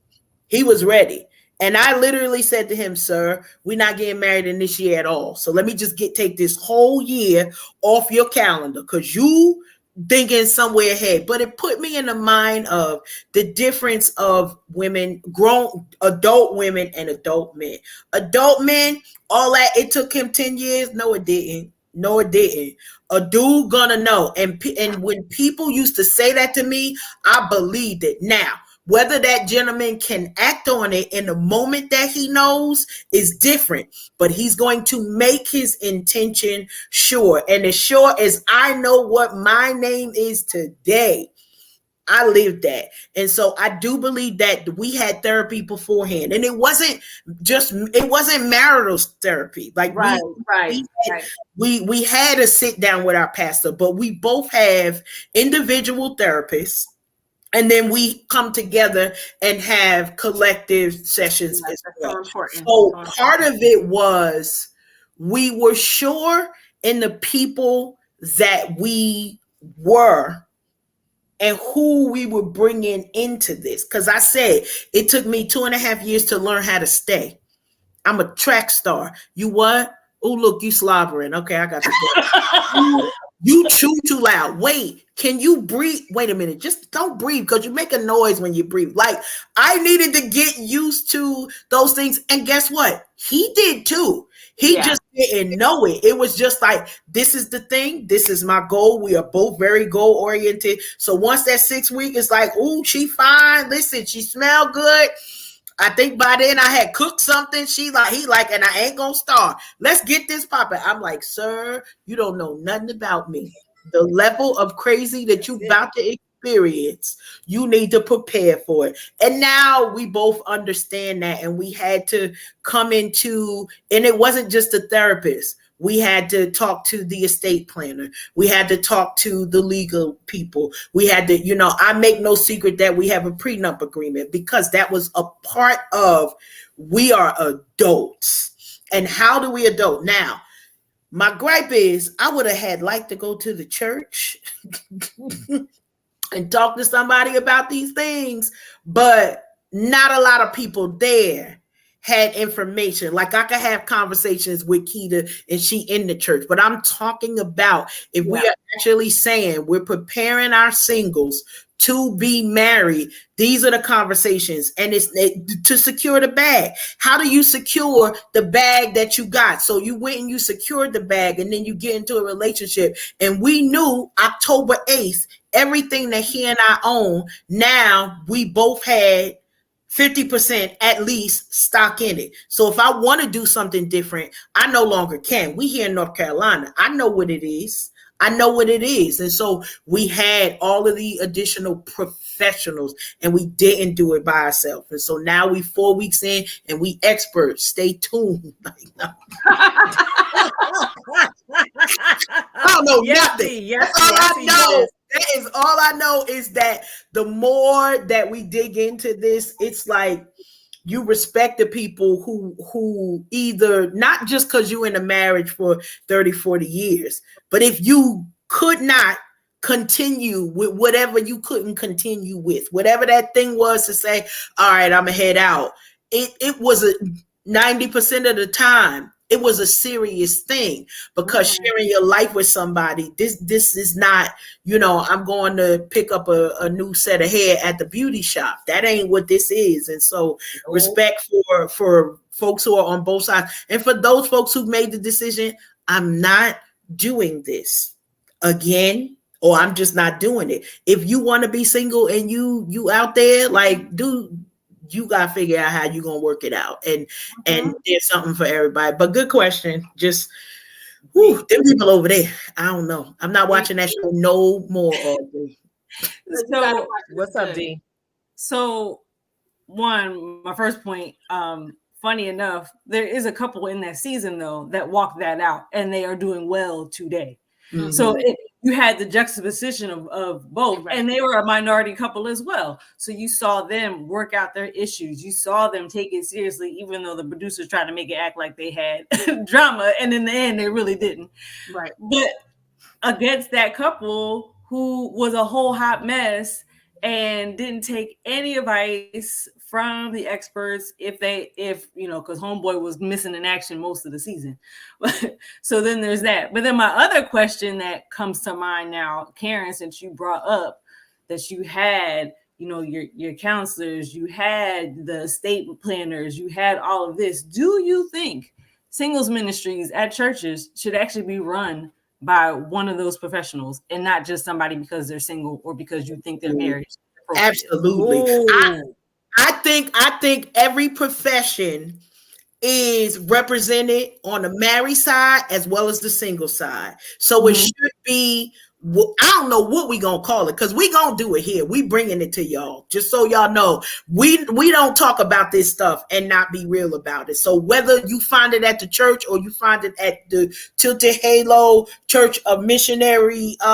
He was ready. And I literally said to him, sir, we're not getting married in this year at all. So let me just take this whole year off your calendar because you thinking somewhere ahead. But it put me in the mind of the difference of women, grown adult women and adult men. Adult men, all that, it took him 10 years. No, it didn't. No, it didn't. A dude gonna know. And when people used to say that to me, I believed it. Now, whether that gentleman can act on it in the moment that he knows is different, but he's going to make his intention sure. And as sure as I know what my name is today, I lived that. And so I do believe that we had therapy beforehand. And it wasn't marital therapy. Like we had a sit down with our pastor, but we both have individual therapists. And then we come together and have collective sessions as well. So part of it was we were sure in the people that we were and who we were bringing into this. Because I said it took me 2.5 years to learn how to stay. I'm a track star. You what? Oh, look, you slobbering. Okay, I got you. You chew too loud. Wait, can you breathe? Wait a minute. Just don't breathe because you make a noise when you breathe. Like, I needed to get used to those things. And guess what? He did too. He just didn't know it. It was just like, this is the thing. This is my goal. We are both very goal oriented. So once that 6 week is like, oh, she fine. Listen, she smell good. I think by then I had cooked something. He like, and I ain't gonna starve. Let's get this popping. I'm like, sir, you don't know nothing about me. The level of crazy that you about to experience, you need to prepare for it. And now we both understand that, and we had to come into, and it wasn't just a therapist. We had to talk to the estate planner. We had to talk to the legal people. We had to, I make no secret that we have a prenup agreement because that was a part of, we are adults. And how do we adult? Now, my gripe is I would have liked to go to the church and talk to somebody about these things, but not a lot of people there had information. Like I could have conversations with Keita and she in the church, but I'm talking about if we are actually saying we're preparing our singles to be married, these are the conversations, and it's to secure the bag. How do you secure the bag that you got? So you went and you secured the bag, and then you get into a relationship, and we knew October 8th, everything that he and I own, now we both had 50% at least stock in it. So if I want to do something different, I no longer can. We here in North Carolina. I know what it is. I know what it is. And so we had all of the additional professionals, and we didn't do it by ourselves. And so now we 4 weeks in and we experts. Stay tuned. I don't know nothing. Yes, That's all I know. yes. That is all I know, is that the more that we dig into this, it's like you respect the people who either, not just because you're in a marriage for 30, 40 years, but if you could not continue with whatever you couldn't continue with, whatever that thing was to say, all right, I'm gonna head out. It was a 90% of the time, it was a serious thing, because sharing your life with somebody, this is not, I'm going to pick up a new set of hair at the beauty shop. That ain't what this is. And so respect for folks who are on both sides. And for those folks who made the decision, I'm not doing this again, or I'm just not doing it. If you want to be single and you out there, like, you gotta figure out how you're gonna work it out, and there's something for everybody. But good question. Just them people over there, I don't know, I'm not watching that show no more. So What's up, D? So my first point, funny enough, there is a couple in that season though that walk that out, and they are doing well today. Mm-hmm. So you had the juxtaposition of both, right. And they were a minority couple as well. So you saw them work out their issues. You saw them take it seriously, even though the producers tried to make it act like they had drama, and in the end, they really didn't. Right. But against that couple who was a whole hot mess and didn't take any advice from the experts, if because homeboy was missing in action most of the season. So then there's that. But then my other question that comes to mind now, Karen, since you brought up that you had, your counselors, you had the estate planners, you had all of this. Do you think singles ministries at churches should actually be run by one of those professionals, and not just somebody because they're single or because you think they're married? Absolutely. I think every profession is represented on the married side as well as the single side. So it should be, I don't know what we gonna call it, because we gonna do it here. We bringing it to y'all, just so y'all know. We don't talk about this stuff and not be real about it. So whether you find it at the church or you find it at the Tilted Halo Church of Missionary we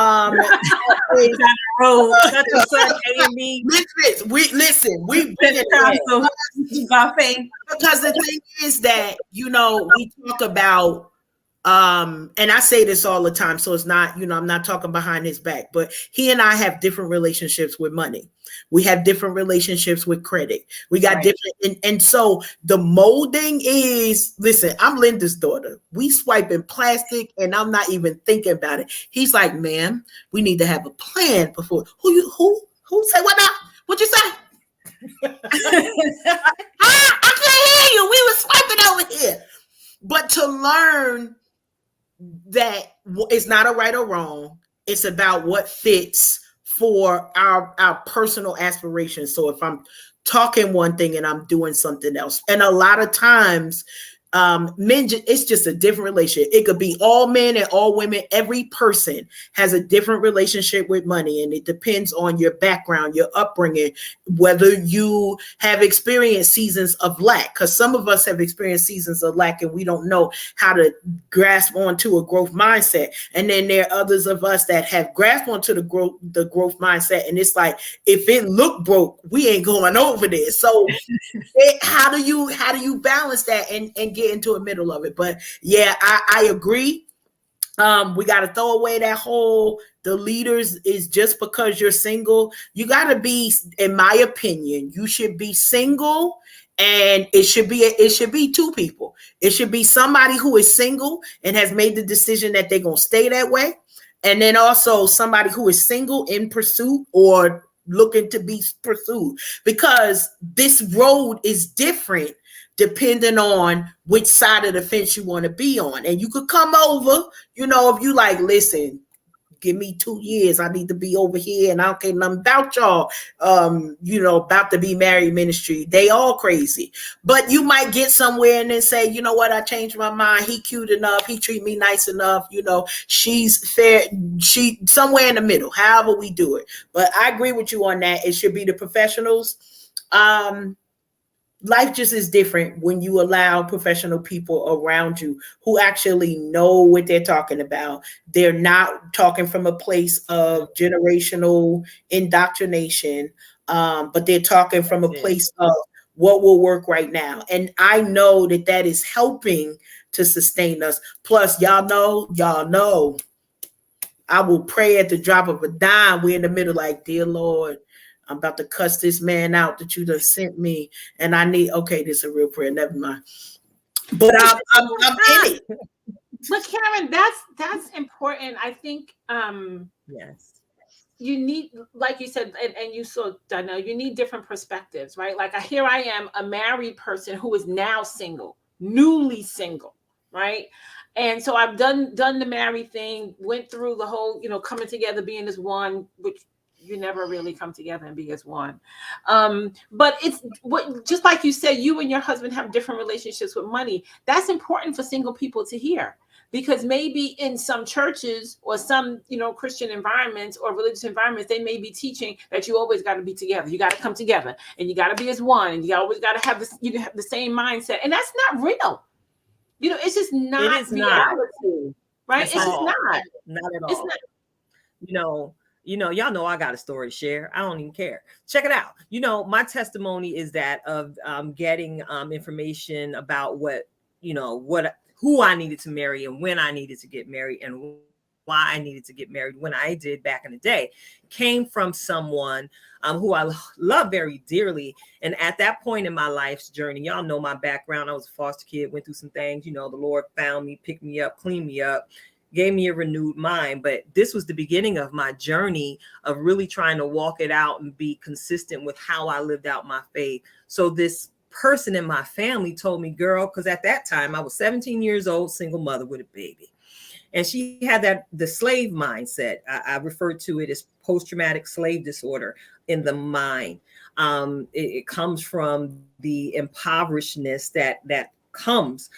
bring it by faith, because the thing is that we talk about and I say this all the time, so it's not, I'm not talking behind his back, but he and I have different relationships with money. We have different relationships with credit. We got different, and so the molding is, listen, I'm Linda's daughter. We swiping plastic and I'm not even thinking about it. He's like, man, we need to have a plan before. Who say what now? What you say? I can't hear you. We were swiping over here. But to learn that it's not a right or wrong, it's about what fits for our personal aspirations. So if I'm talking one thing and I'm doing something else, and a lot of times men, it's just a different relationship. It could be all men and all women. Every person has a different relationship with money, and it depends on your background, your upbringing, whether you have experienced seasons of lack, because some of us have experienced seasons of lack and we don't know how to grasp onto a growth mindset. And then there are others of us that have grasped onto the growth mindset, and it's like, if it look broke, we ain't going over there. So how do you balance that and get into the middle of it? But yeah, I agree. We got to throw away that whole, the leaders is just because you're single. You got to be, in my opinion, you should be single And it should be two people. It should be somebody who is single and has made the decision that they're going to stay that way, and then also somebody who is single in pursuit or looking to be pursued, because this road is different depending on which side of the fence you want to be on. And you could come over, if you like, listen, give me 2 years. I need to be over here, and I don't care nothing about y'all. About to be married ministry. They all crazy. But you might get somewhere and then say, you know what? I changed my mind. He cute enough. He treat me nice enough. She's fair. She somewhere in the middle. However we do it. But I agree with you on that. It should be the professionals. Life just is different when you allow professional people around you who actually know what they're talking about. They're not talking from a place of generational indoctrination, but they're talking from a place of what will work right now. And I know that is helping to sustain us. Plus, y'all know, I will pray at the drop of a dime. We're in the middle like, dear Lord, I'm about to cuss this man out that you done sent me, and I need. Okay, this is a real prayer. Never mind. But I'm in it. But Karen, that's important. I think. Yes. You need, like you said, and you saw, Donnell, you need different perspectives, right? Like here I am, a married person who is now single, newly single, right? And so I've done the married thing, went through the whole, coming together, being as one, which you never really come together and be as one. But it's just like you said, you and your husband have different relationships with money. That's important for single people to hear, because maybe in some churches or some, Christian environments or religious environments, they may be teaching that you always got to be together. You got to come together and you got to be as one, and you always got to have this, you have the same mindset. And that's not real. It's just not reality, right? It's just not at all. It's not. Y'all know I got a story to share. I don't even care. Check it out. My testimony is that of getting information about who I needed to marry and when I needed to get married and why I needed to get married when I did back in the day, came from someone who I love very dearly. And at that point in my life's journey, y'all know my background. I was a foster kid, went through some things. The Lord found me, picked me up, cleaned me up, gave me a renewed mind. But this was the beginning of my journey of really trying to walk it out and be consistent with how I lived out my faith. So this person in my family told me, girl, because at that time I was 17 years old, single mother with a baby. And she had the slave mindset. I refer to it as post-traumatic slave disorder in the mind. It comes from the impoverishedness that comes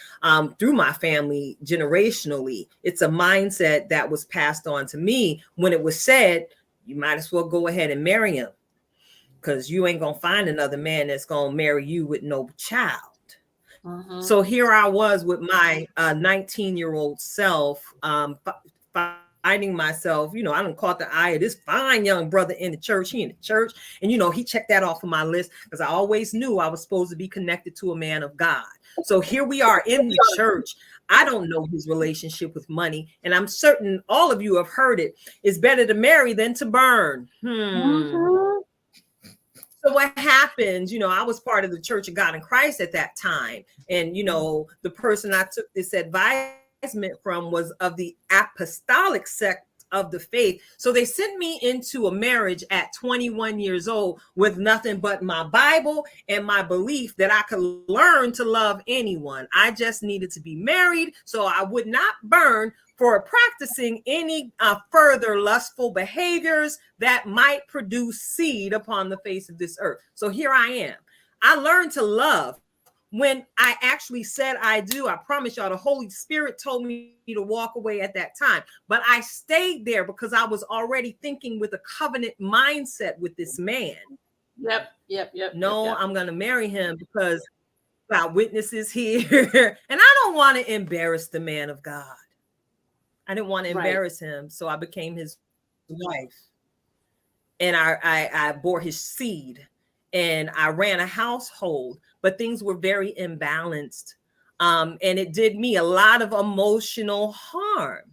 through my family generationally. It's a mindset that was passed on to me when it was said, you might as well go ahead and marry him, because you ain't going to find another man that's going to marry you with no child. Uh-huh. So here I was with my 19-year-old self, finding myself, I done caught the eye of this fine young brother in the church. He in the church. And, he checked that off of my list because I always knew I was supposed to be connected to a man of God. So here we are in the church. I don't know his relationship with money. And I'm certain all of you have heard it. It's better to marry than to burn. Uh-huh. So what happens, I was part of the Church of God in Christ at that time. And, the person I took this advisement from was of the apostolic sect of the faith. So they sent me into a marriage at 21 years old with nothing but my Bible and my belief that I could learn to love anyone. I just needed to be married so I would not burn for practicing any further lustful behaviors that might produce seed upon the face of this earth. So here I am. I learned to love when I actually said I do. I promise y'all, the Holy Spirit told me to walk away at that time. But I stayed there because I was already thinking with a covenant mindset with this man. Yep. I'm going to marry him because God witnesses here. And I don't want to embarrass the man of God. I didn't want to embarrass him, so I became his wife. And I bore his seed, and I ran a household, but things were very imbalanced. And it did me a lot of emotional harm,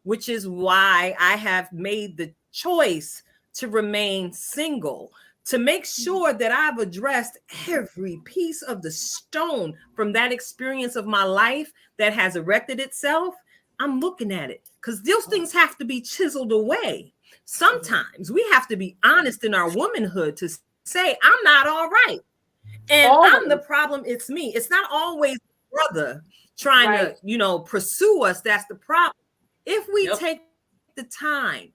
which is why I have made the choice to remain single, to make sure that I've addressed every piece of the stone from that experience of my life that has erected itself. I'm looking at it because those things have to be chiseled away. Sometimes we have to be honest in our womanhood to say, I'm not all right. And I'm the problem. It's me. It's not always brother trying to, pursue us. That's the problem. If we take the time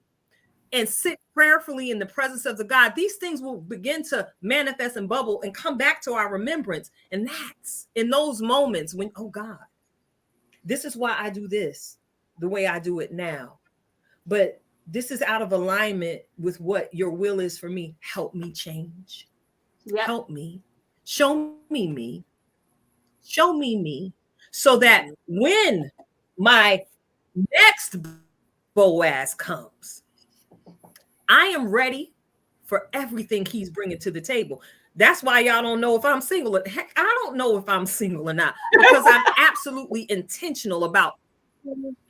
and sit prayerfully in the presence of the God, these things will begin to manifest and bubble and come back to our remembrance. And that's in those moments when, oh God, this is why I do this the way I do it now. But this is out of alignment with what your will is for me. Help me change. Help me. Show me me. Show me me. So that when my next Boaz comes, I am ready for everything he's bringing to the table. That's why y'all don't know if I'm single. Heck, I don't know if I'm single or not, because I'm absolutely intentional about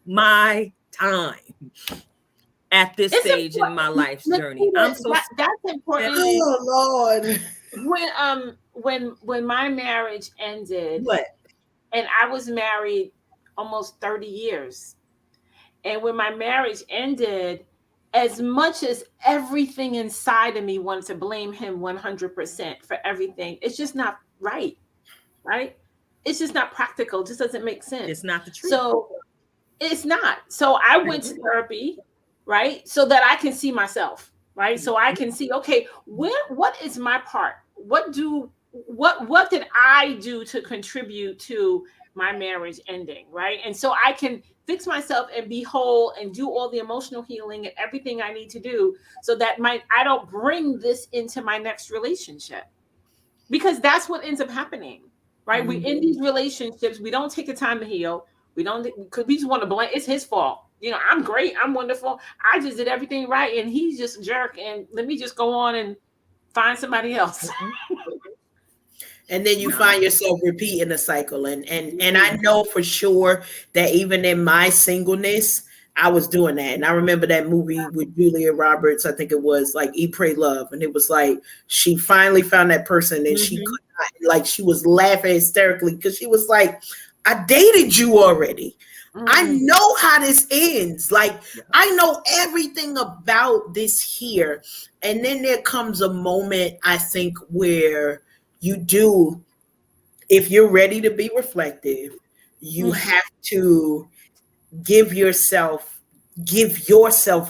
my time at this stage in my life's journey. I'm so that's important. Oh Lord. When my marriage ended, and I was married almost 30 years. And when my marriage ended, as much as everything inside of me wanted to blame him 100% for everything, it's just not right? It's just not practical. It just doesn't make sense. It's not the truth. So it's not. So I went to therapy, right? So that I can see myself, right? So I can see, okay, what is my part? What did I do to contribute to my marriage ending, right? And so I can fix myself and be whole and do all the emotional healing and everything I need to do so that I don't bring this into my next relationship. Because that's what ends up happening, right? We in these relationships, we don't take the time to heal. We don't, because we just want to blame, it's his fault. I'm great, I'm wonderful, I just did everything right, and he's just a jerk, and let me just go on and find somebody else. And then you find yourself repeating the cycle. And I know for sure that even in my singleness, I was doing that. And I remember that movie with Julia Roberts, I think it was like Eat, Pray, Love. And it was like, she finally found that person and she could not, like, she was laughing hysterically because she was like, I dated you already. I know how this ends. Like, I know everything about this here. And then there comes a moment, I think, where you do, if you're ready to be reflective, you have to give yourself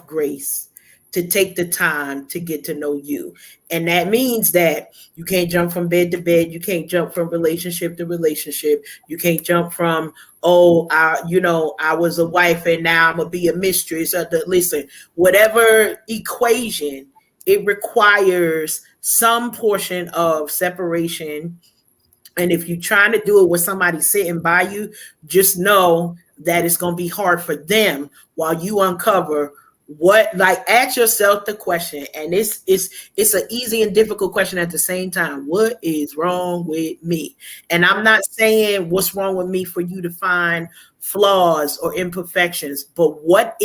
grace to take the time to get to know you. And that means that you can't jump from bed to bed. You can't jump from relationship to relationship. You can't jump from, I was a wife and now I'm going to be a mistress. Listen, whatever equation, it requires some portion of separation. And if you're trying to do it with somebody sitting by you, just know that it's going to be hard for them while you uncover ask yourself the question. And it's an easy and difficult question at the same time. What is wrong with me? And I'm not saying what's wrong with me for you to find flaws or imperfections, but what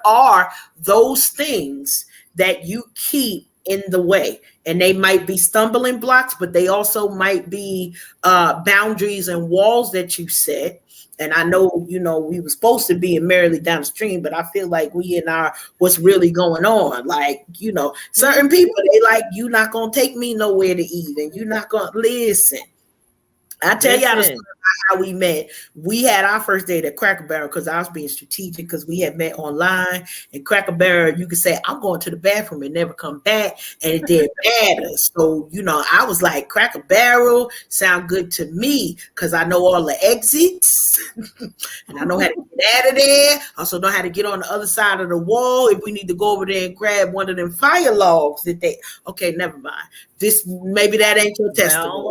are those things that you keep in the way? And they might be stumbling blocks, but they also might be boundaries and walls that you set. And I know, we were supposed to be in Merrily Down the Stream, but I feel like we in our what's really going on. Like, certain people, they like, you're not going to take me nowhere to eat, and you're not going to listen. I tell y'all the story about how we met. We had our first date at Cracker Barrel because I was being strategic because we had met online. And Cracker Barrel, you could say, I'm going to the bathroom and never come back. And it didn't matter. So, I was like, Cracker Barrel sound good to me because I know all the exits. And I know how to get out of there. I also know how to get on the other side of the wall if we need to go over there and grab one of them fire logs okay, never mind. Maybe that ain't your testimony.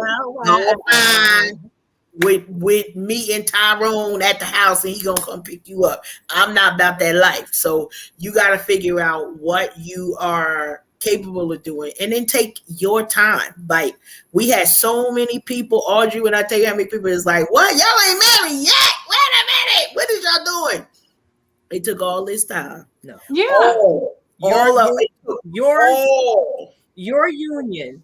With me and Tyrone at the house and he gonna come pick you up. I'm not about that life. So you got to figure out what you are capable of doing and then take your time. Like, we had so many people, Audrey, when I tell you how many people is like, what? Y'all ain't married yet? Wait a minute. What is y'all doing? It took all this time. No. Yeah. Your union,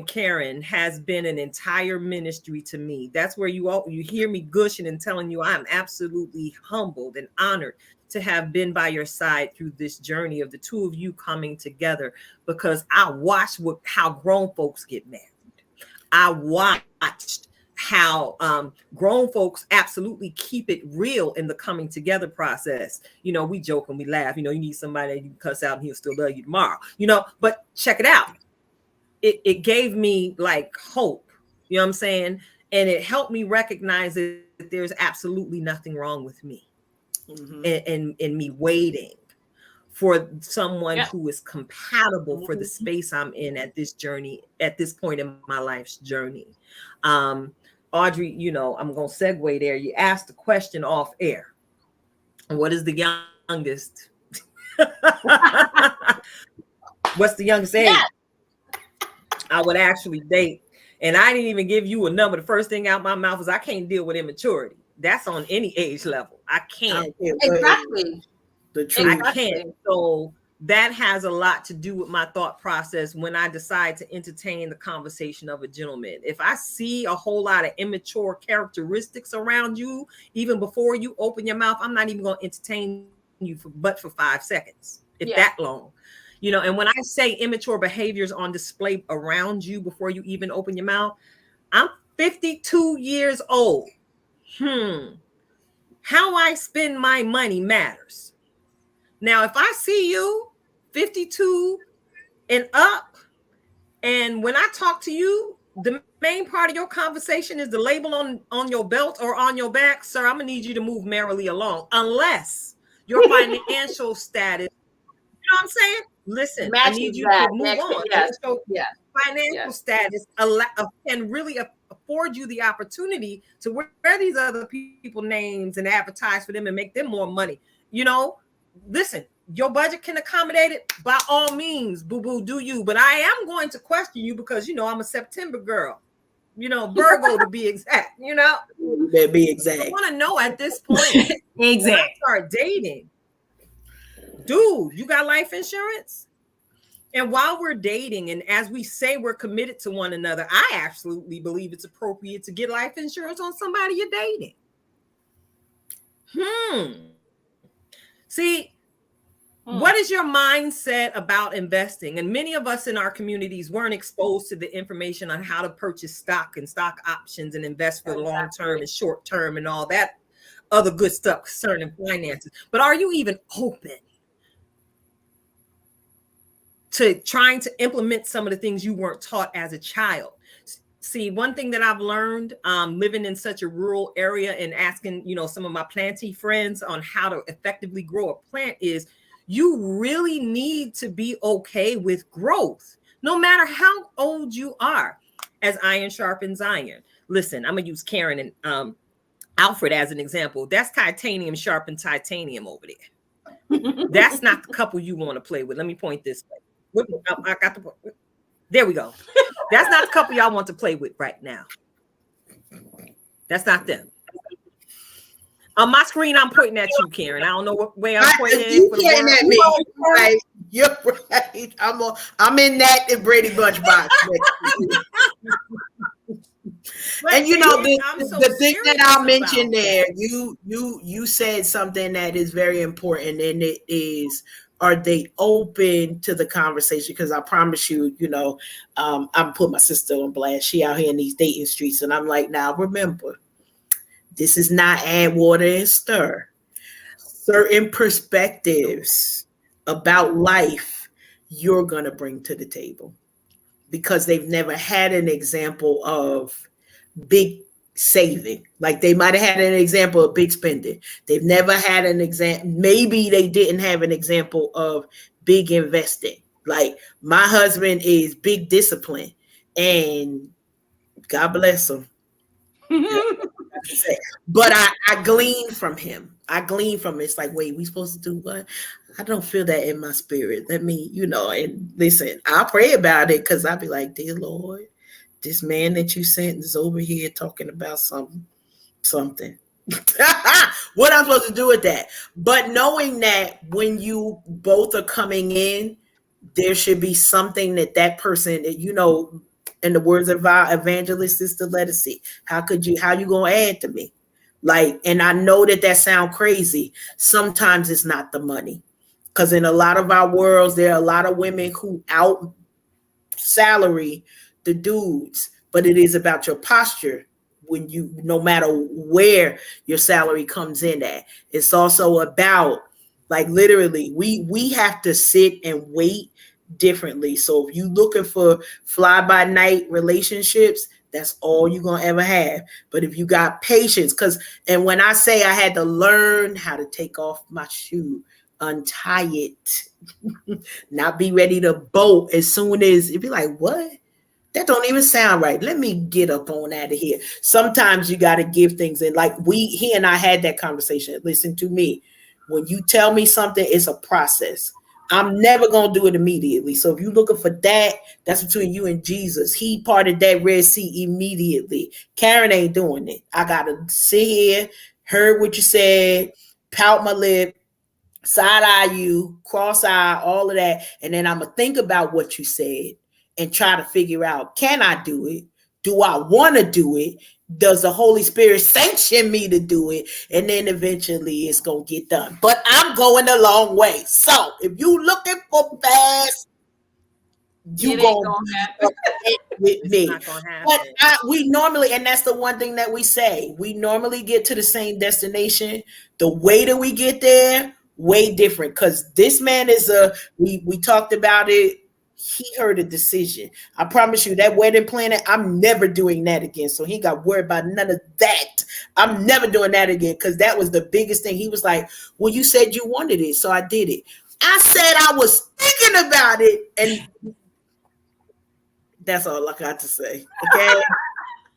Karen, has been an entire ministry to me. That's where you hear me gushing and telling you I'm absolutely humbled and honored to have been by your side through this journey of the two of you coming together, because I watched how grown folks get married. I watched how grown folks absolutely keep it real in the coming together process. You know, we joke and we laugh. You know, you need somebody that you can cuss out and he'll still love you tomorrow. You know, but check it out. It gave me like hope. You know what I'm saying? And it helped me recognize that there's absolutely nothing wrong with me, and me waiting for someone who is compatible for the space I'm in at this journey, at this point in my life's journey. Audrey, you know, I'm going to segue there. You asked the question off air. What is the youngest? What's the youngest age I would actually date? And I didn't even give you a number. The first thing out my mouth was I can't deal with immaturity. That's on any age level. I can't. Exactly. I can't. So that has a lot to do with my thought process when I decide to entertain the conversation of a gentleman. If I see a whole lot of immature characteristics around you, even before you open your mouth, I'm not even going to entertain you for 5 seconds, if that long. You know, and when I say immature behaviors on display around you before you even open your mouth, I'm 52 years old. How I spend my money matters. Now, if I see you 52 and up, and when I talk to you, the main part of your conversation is the label on your belt or on your back, sir, I'm gonna need you to move merrily along, unless your financial status, you know what I'm saying? Listen, I need you to move on. So financial status can really afford you the opportunity to wear these other people names and advertise for them and make them more money. You know, listen, your budget can accommodate it, by all means, boo-boo, do you. But I am going to question you because, you know, I'm a September girl. You know, Virgo to be exact, you know. Be exact. I want to know at this point, when I start dating, dude, you got life insurance? And while we're dating, and as we say we're committed to one another, I absolutely believe it's appropriate to get life insurance on somebody you're dating. See, what is your mindset about investing? And many of us in our communities weren't exposed to the information on how to purchase stock and stock options and invest for the long term and short term and all that other good stuff concerning finances. But are you even open to trying to implement some of the things you weren't taught as a child? See, one thing that I've learned living in such a rural area and asking, you know, some of my plantee friends on how to effectively grow a plant is you really need to be okay with growth, no matter how old you are, as iron sharpens iron. Listen, I'm going to use Karen and Alfred as an example. That's titanium sharpened titanium over there. That's not the couple you want to play with. Let me point this way. I got the point. There we go. That's not the couple y'all want to play with right now. That's not them. On my screen, I'm pointing at you, Karen. I don't know what way I'm pointing at. You pointing at me. Right. You're right. I'm in that Brady Bunch box. And you know the thing that I'll mention there, you said something that is very important, and it is, are they open to the conversation? Because I promise you, you know, I'm putting my sister on blast. She out here in these dating streets, and I'm like, now remember, this is not add water and stir. Certain perspectives about life you're gonna bring to the table because they've never had an example of big saving. Like they might have had an example of big spending. They've never had an example. Maybe they didn't have an example of big investing. Like my husband is big discipline, and God bless him. But I glean from him. It's like, wait, we supposed to do what? I don't feel that in my spirit. Let me, you know, and listen, I'll pray about it because I'll be like, dear Lord, this man that you sent is over here talking about something. What I'm supposed to do with that? But knowing that when you both are coming in there should be something that person, you know, in the words of our evangelist Sister Lettucey, how you gonna add to me? Like, and I know that sound crazy. Sometimes it's not the money, because in a lot of our worlds, there are a lot of women who out salary the dudes, but it is about your posture. When you, no matter where your salary comes in at, it's also about, like, literally, we have to sit and wait differently. So if you looking for fly by night relationships, that's all you're gonna ever have. But if you got patience, and when I say I had to learn how to take off my shoe, untie it, not be ready to bolt as soon as it be like, what? That don't even sound right. Let me get up on out of here. Sometimes you got to give things in. Like he and I had that conversation. Listen to me. When you tell me something, it's a process. I'm never going to do it immediately. So if you're looking for that, that's between you and Jesus. He parted that Red Sea immediately. Karen ain't doing it. I got to sit here, heard what you said, pout my lip, side eye you, cross eye, all of that. And then I'm going to think about what you said and try to figure out, can I do it? Do I want to do it? Does the Holy Spirit sanction me to do it? And then eventually it's going to get done. But I'm going a long way. So if you looking for fast, you going to with me. But we normally, and that's the one thing that we say, we normally get to the same destination. The way that we get there, way different. Because this man is we talked about it. He heard a decision. I promise you that wedding planner, I'm never doing that again. So he got worried about none of that. I'm never doing that again, because that was the biggest thing. He was like, well, you said you wanted it, so I did it. I said I was thinking about it, and that's all I got to say. Okay.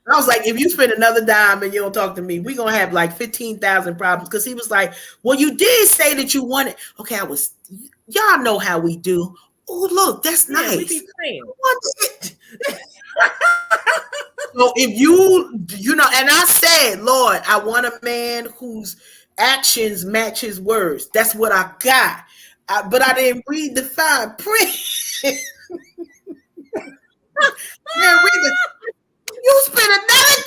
I was like, if you spend another dime and you don't talk to me, we're going to have like 15,000 problems. Because he was like, well, you did say that you wanted. Okay, y'all know how we do. Oh, look, that's nice. We be praying. So if you know, and I said, Lord, I want a man whose actions match his words. That's what I got. But I didn't read the fine print. You spent another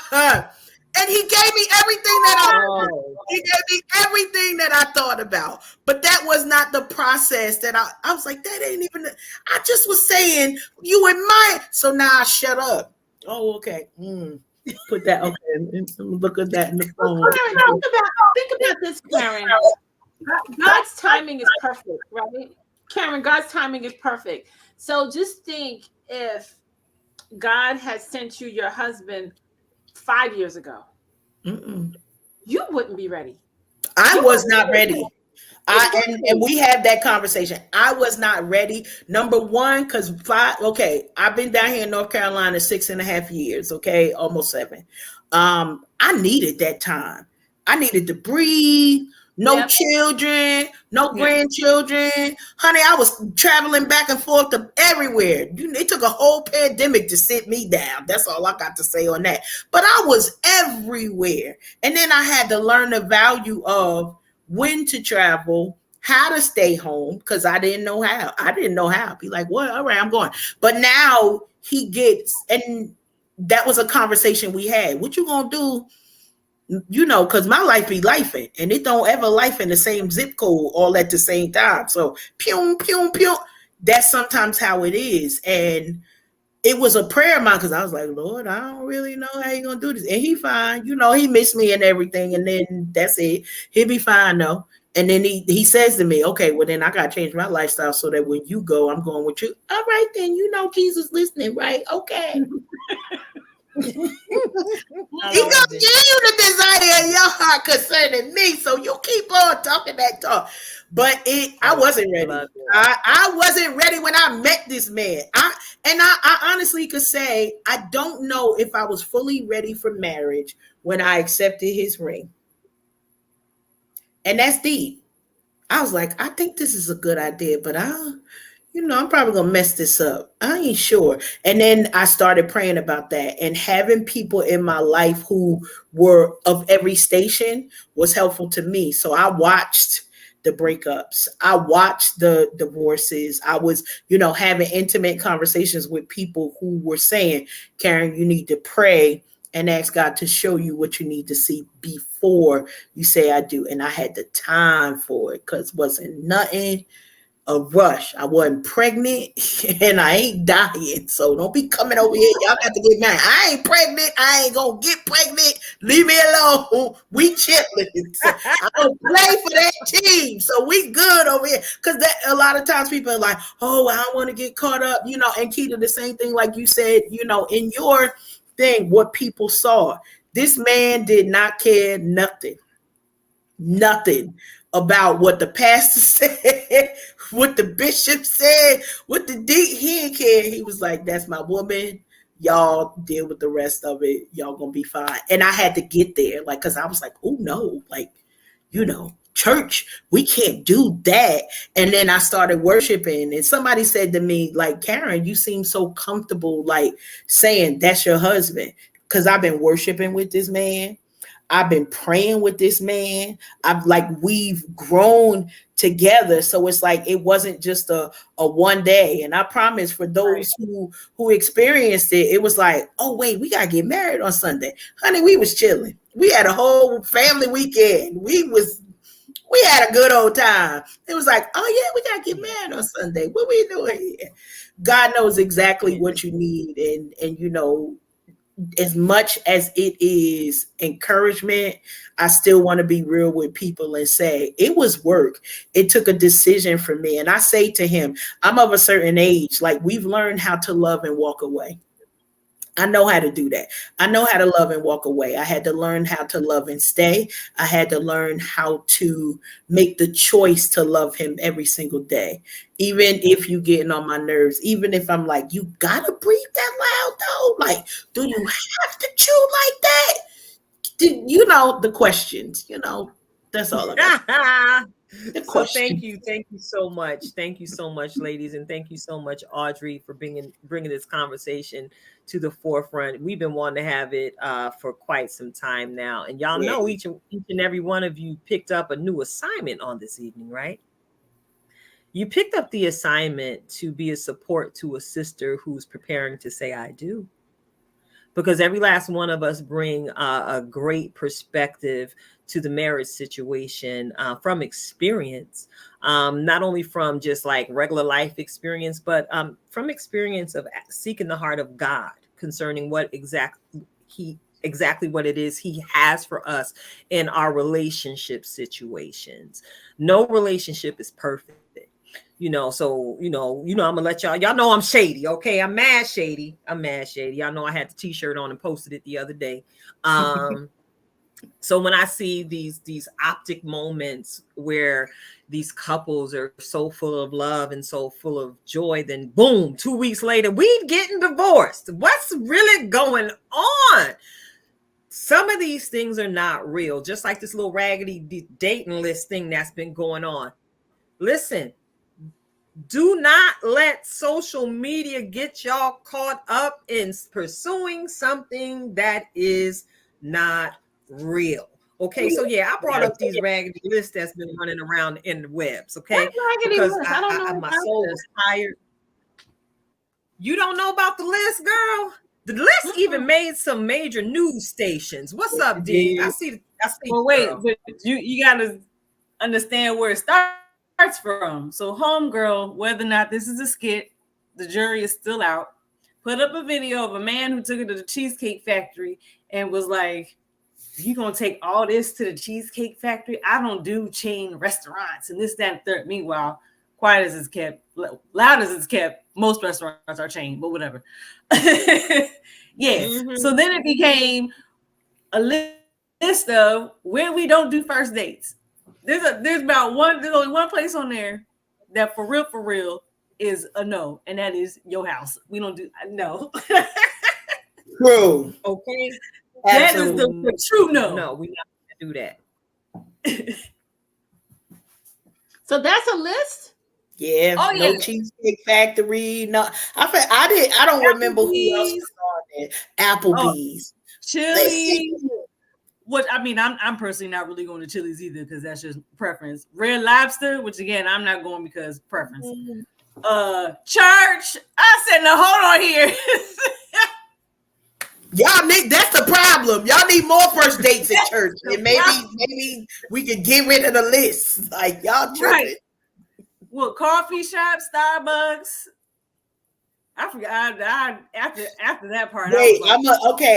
time, and he gave me everything that I thought about. But that was not the process that I was like, that ain't even. I just was saying you and mine. So now I shut up. Oh, okay. Put that. Okay, look at that in the phone. Karen, think about this, Karen. God's timing is perfect, right? Karen, God's timing is perfect. So just think, if God had sent you your husband 5 years ago, you wouldn't be ready. I was not ready. And we had that conversation. I was not ready. Number one, because I've been down here in North Carolina 6.5 years, okay, almost 7. I needed that time. I needed to breathe. No children, no grandchildren. Honey, I was traveling back and forth to everywhere. It took a whole pandemic to sit me down. That's all I got to say on that. But I was everywhere. And then I had to learn the value of when to travel, how to stay home, because I didn't know how. I'd be like, well, all right, I'm going. But now he gets, and that was a conversation we had. What you gonna do? You know, because my life be lifing, and it don't ever life in the same zip code all at the same time. So, pew, pew, pew. That's sometimes how it is. And it was a prayer of mine, because I was like, Lord, I don't really know how you gonna do this. And he fine, you know, he missed me and everything, and then that's it. He'll be fine though. And then he says to me, okay, well then I gotta change my lifestyle so that when you go, I'm going with you. All right, then, you know, Jesus listening, right? Okay. He gonna give you the desire in your heart concerning me, so you keep on talking that talk. But I wasn't ready. I wasn't ready when I met this man. I honestly could say I don't know if I was fully ready for marriage when I accepted his ring. And that's deep. I was like, I think this is a good idea, but I'm probably going to mess this up. I ain't sure. And then I started praying about that, and having people in my life who were of every station was helpful to me. So I watched the breakups. I watched the divorces. I was, you know, having intimate conversations with people who were saying, Karen, you need to pray and ask God to show you what you need to see before you say I do. And I had the time for it because wasn't nothing a rush. I wasn't pregnant and I ain't dying. So don't be coming over here. Y'all got to get mad. I ain't pregnant. I ain't gonna get pregnant. Leave me alone. We chilling. So I don't play for that team. So we good over here. Cause that a lot of times people are like, oh, I don't want to get caught up, you know, and Keita, the same thing like you said, you know, in your thing, what people saw. This man did not care nothing about what the pastor said, what the bishop said, what the deacon, he didn't care. He was like, that's my woman. Y'all deal with the rest of it. Y'all gonna be fine. And I had to get there, like, because I was like, oh no, like, you know, church, we can't do that. And then I started worshiping, and somebody said to me, like, Karen, you seem so comfortable, like, saying that's your husband. Because I've been worshiping with this man. I've been praying with this man. We've grown together. So it's like, it wasn't just a one day. And I promise for those who experienced it, it was like, oh wait, we got to get married on Sunday. Honey, we was chilling. We had a whole family weekend. We had a good old time. It was like, oh yeah, we got to get married on Sunday. What we doing here? God knows exactly what you need. And you know, as much as it is encouragement, I still want to be real with people and say it was work. It took a decision for me. And I say to him, I'm of a certain age. Like, we've learned how to love and walk away. I know how to do that. I know how to love and walk away. I had to learn how to love and stay. I had to learn how to make the choice to love him every single day. Even if you getting on my nerves, even if I'm like, you gotta breathe that loud though. Like, do you have to chew like that? You know, the questions, you know, that's all I got. So thank you so much, ladies, and thank you so much, Audrey, for bringing this conversation to the forefront. We've been wanting to have it for quite some time now, and y'all know each and every one of you picked up a new assignment on this evening, right? You picked up the assignment to be a support to a sister who's preparing to say I do. Because every last one of us bring a great perspective to the marriage situation from experience, not only from just like regular life experience, but from experience of seeking the heart of God concerning what exactly what it is he has for us in our relationship situations. No relationship is perfect. You know, so, I'm gonna let y'all know I'm shady. Okay. I'm mad shady. Y'all know I had the t-shirt on and posted it the other day. So when I see these optic moments where these couples are so full of love and so full of joy, then boom, 2 weeks later, we getting divorced. What's really going on? Some of these things are not real, just like this little raggedy dating list thing that's been going on. Listen, do not let social media get y'all caught up in pursuing something that is not real. Okay, so yeah, I brought up these raggedy lists that's been running around in the webs. Okay, because I don't know my soul is tired. You don't know about the list, girl? The list even made some major news stations. What's up, D? I see. Well, wait, but you gotta understand where it starts from. So homegirl, whether or not this is a skit, the jury is still out, put up a video of a man who took it to the Cheesecake Factory and was like, you gonna take all this to the Cheesecake Factory? I don't do chain restaurants and this, that, and third. Meanwhile, quiet as it's kept, loud as it's kept, most restaurants are chained, but whatever. Yes. So then it became a list of where we don't do first dates. There's only one place on there that for real is a no, and that is your house. We don't do no. True. Okay. That is the true no. No, we're not gonna do that. So that's a list. Yeah. Oh, no Cheesecake Factory. No, I don't remember who else was on there. Applebee's. Chili. What I mean, I'm personally not really going to Chili's either because that's just preference. Red Lobster, which again I'm not going because preference. Church, I said, no, hold on here. Y'all need, that's the problem. Y'all need more first dates at church, and maybe we could get rid of the list. Like y'all tripping. Right. Well, coffee shop, Starbucks. I forgot. After that part. Wait, like,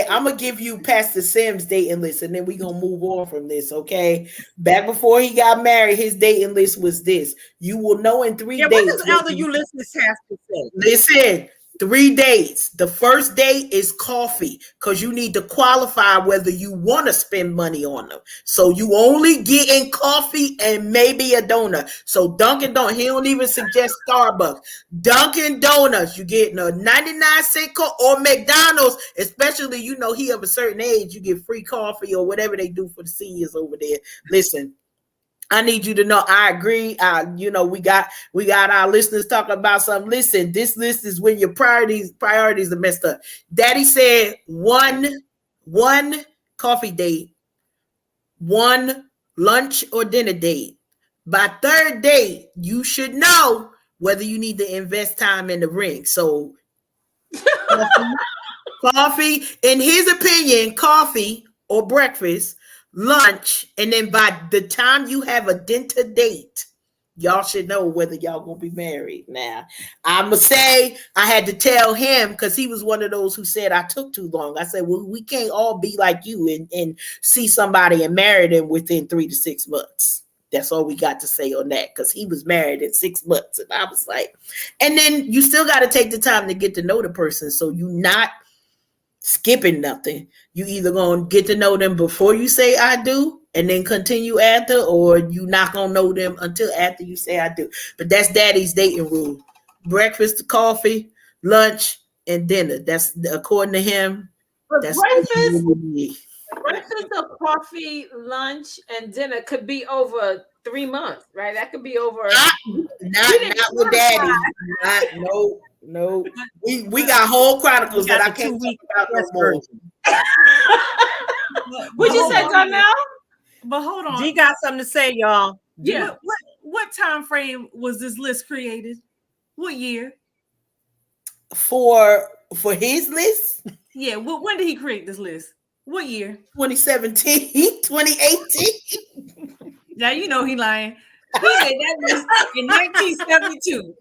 I'm gonna give you Pastor Sim's dating list, and then we gonna move on from this. Okay, back before he got married, his dating list was this: you will know in 3 days. What does Elder Ulysses have to say? Listen, 3 dates. The first date is coffee because you need to qualify whether you want to spend money on them. So you only get in coffee and maybe a donut. So Dunkin' Donuts, he don't even suggest Starbucks. Dunkin' Donuts, you get a 99-cent or McDonald's, especially he of a certain age, you get free coffee or whatever they do for the seniors over there. Listen, I need you to know I agree. We got our listeners talking about something. Listen, this list is when your priorities are messed up. Daddy said one coffee date, 1 lunch or dinner date. By 3rd date, you should know whether you need to invest time in the ring. So coffee, in his opinion, coffee or breakfast, lunch, and then by the time you have a dinner date, y'all should know whether y'all gonna be married. Now, I'ma say I had to tell him because he was one of those who said I took too long. I said, well, we can't all be like you and see somebody and marry them within 3 to 6 months. That's all we got to say on that because he was married in 6 months. And I was like, and then you still got to take the time to get to know the person. So you not skipping nothing. You either gonna get to know them before you say I do and then continue after, or you not gonna know them until after you say I do. But that's Daddy's dating rule: breakfast, coffee, lunch, and dinner. That's according to him. But That's breakfast of coffee, lunch, and dinner could be over 3 months, right? That could be over. Not with Daddy. No. We got whole chronicles that I can't talk about no more. What'd you say, Donnell? But hold on. G got something to say, y'all. Yeah. What time frame was this list created? What year? For his list? Yeah. When did he create this list? What year? 2017, 2018. Now he lying. He made that list in 1972.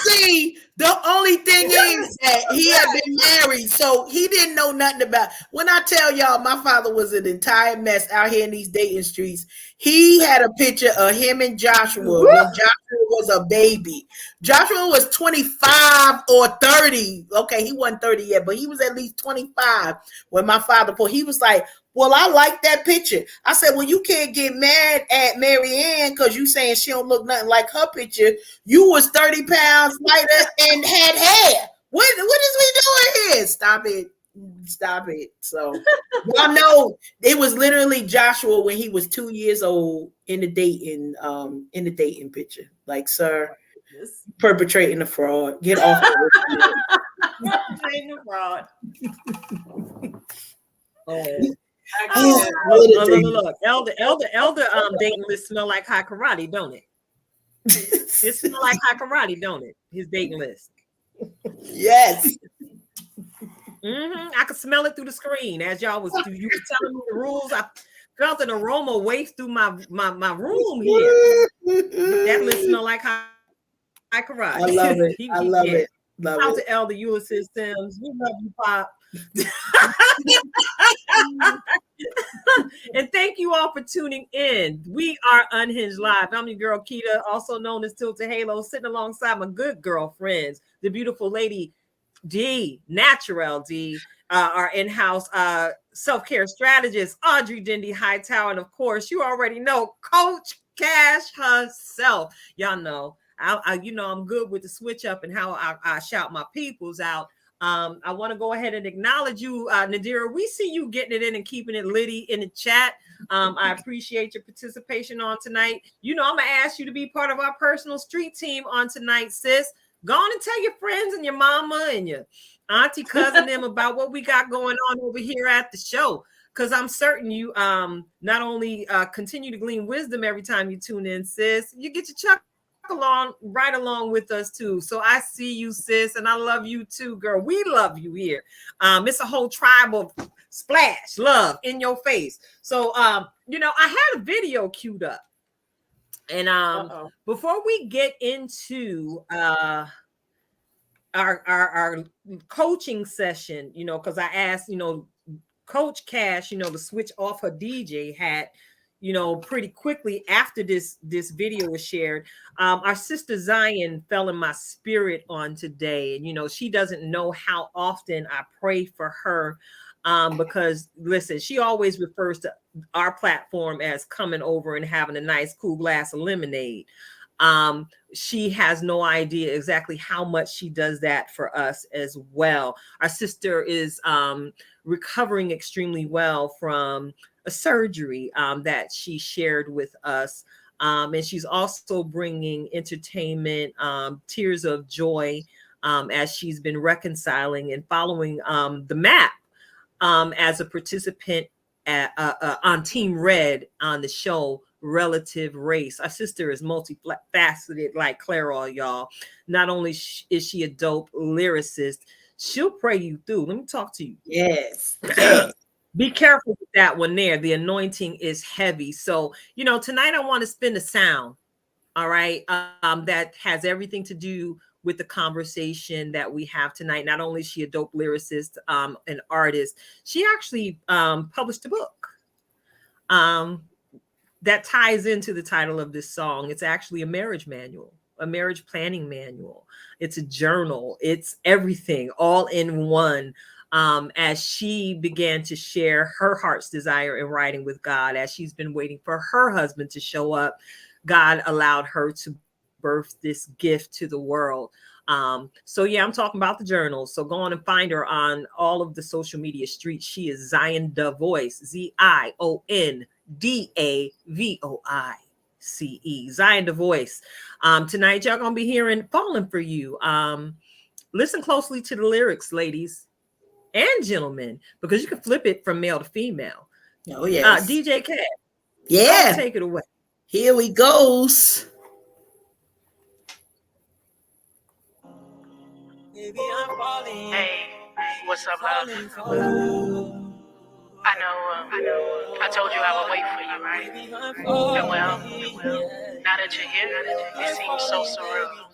See, the only thing is that he had been married, so he didn't know nothing about. When I tell y'all, my father was an entire mess out here in these dating streets. He had a picture of him and Joshua when Joshua was a baby. Joshua was 25 or 30. Okay, he wasn't 30 yet, but he was at least 25 when my father pulled. He was like, well, I like that picture. I said, well, you can't get mad at Mary Ann because you saying she don't look nothing like her picture. You was 30 pounds lighter and had hair. What is we doing here? Stop it. So y'all know it was literally Joshua when he was 2 years old in the dating picture. Like, sir, perpetrating a fraud. Get off Perpetrating a fraud. Look, elder dating list smell like hot karate, don't it? It smell like hot karate, don't it? His dating list. Yes. I could smell it through the screen as you were telling me the rules. I felt an aroma waft through my room here. That list smell like hot karate. I love it. I love it. Shout out to Elder Ulysses Sims. We love you, Pop. And thank you all for tuning in. We are Unhinged Live. I'm your girl Keita, also known as Tilted Halo, sitting alongside my good girlfriends, the beautiful lady D, Natural D, our in-house self-care strategist, Audrey Dindy Hightower, and of course, you already know Coach Cash herself. Y'all know I'm good with the switch up and how I shout my peoples out. I want to go ahead and acknowledge you, Nadira. We see you getting it in and keeping it litty in the chat. I appreciate your participation on tonight. I'm gonna ask you to be part of our personal street team on tonight, sis. Go on and tell your friends and your mama and your auntie, cousin them about what we got going on over here at the show. because I'm certain you not only continue to glean wisdom every time you tune in, sis, you get your chuck along right along with us too. So I see you, sis, and I love you too, girl. We love you here. It's a whole tribe of splash love in your face. So you know, I had a video queued up. And before we get into our coaching session, you know, because I asked, you know, Coach Cash, you know, to switch off her DJ hat, you know, pretty quickly after this video was shared. Our sister Zion fell in my spirit on today, and you know, she doesn't know how often I pray for her. Because listen, she always refers to our platform as coming over and having a nice cool glass of lemonade. She has no idea exactly how much she does that for us as well. Our sister is recovering extremely well from a surgery that she shared with us. And she's also bringing entertainment, tears of joy, as she's been reconciling and following the map as a participant on Team Red on the show Relative Race. Our sister is multifaceted like Clairol, y'all. Not only is she a dope lyricist, she'll pray you through. Let me talk to you. Yes. Be careful with that one there. The anointing is heavy. So, you know, tonight I want to spin a sound, all right, that has everything to do with the conversation that we have tonight. Not only is she a dope lyricist, an artist, she actually published a book that ties into the title of this song. It's actually a marriage manual, a marriage planning manual. It's a journal. It's everything all in one. As she began to share her heart's desire in writing with God, as she's been waiting for her husband to show up, God allowed her to birth this gift to the world. So yeah, I'm talking about the journal. So go on and find her on all of the social media streets. She is Zion Da Voice, ZionDavoice, Zion Da Voice. Tonight, y'all gonna be hearing "Falling for You." Listen closely to the lyrics, ladies and gentlemen, because you can flip it from male to female. Oh yes. DJ Cat, yeah, take it away. Here we goes. Baby, I'm falling. Hey, what's up, love? I know. I told you I would wait for you, right? And well, now that you're here, it seems so surreal.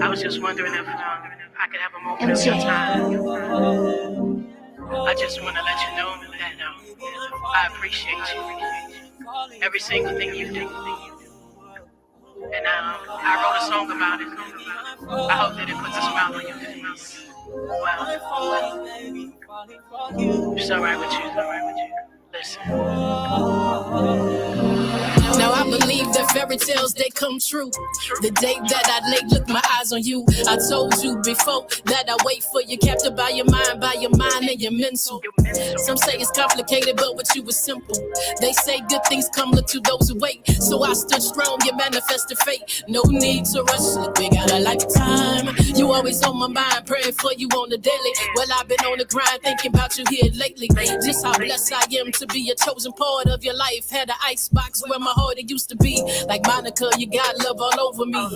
I was just wondering if I could have a moment of your time. I just want to let you know that I appreciate you. Every single thing you do. And I wrote a song about it. I hope that it puts a smile on your face. Well, it's all right with you. Listen. Now I believe that fairy tales, they come true. The day that I look my eyes on you. I told you before that I wait for you, captured by your mind and your mental. Some say it's complicated, but with you it's simple. They say good things come to those who wait. So I stood strong, you manifested fate. No need to rush, look, we got a lifetime. You always on my mind, praying for you on the daily. Well, I've been on the grind, thinking about you here lately. Just how blessed I am to be a chosen part of your life. Had an icebox where my heart it used to be. Like Monica, you got love all over me.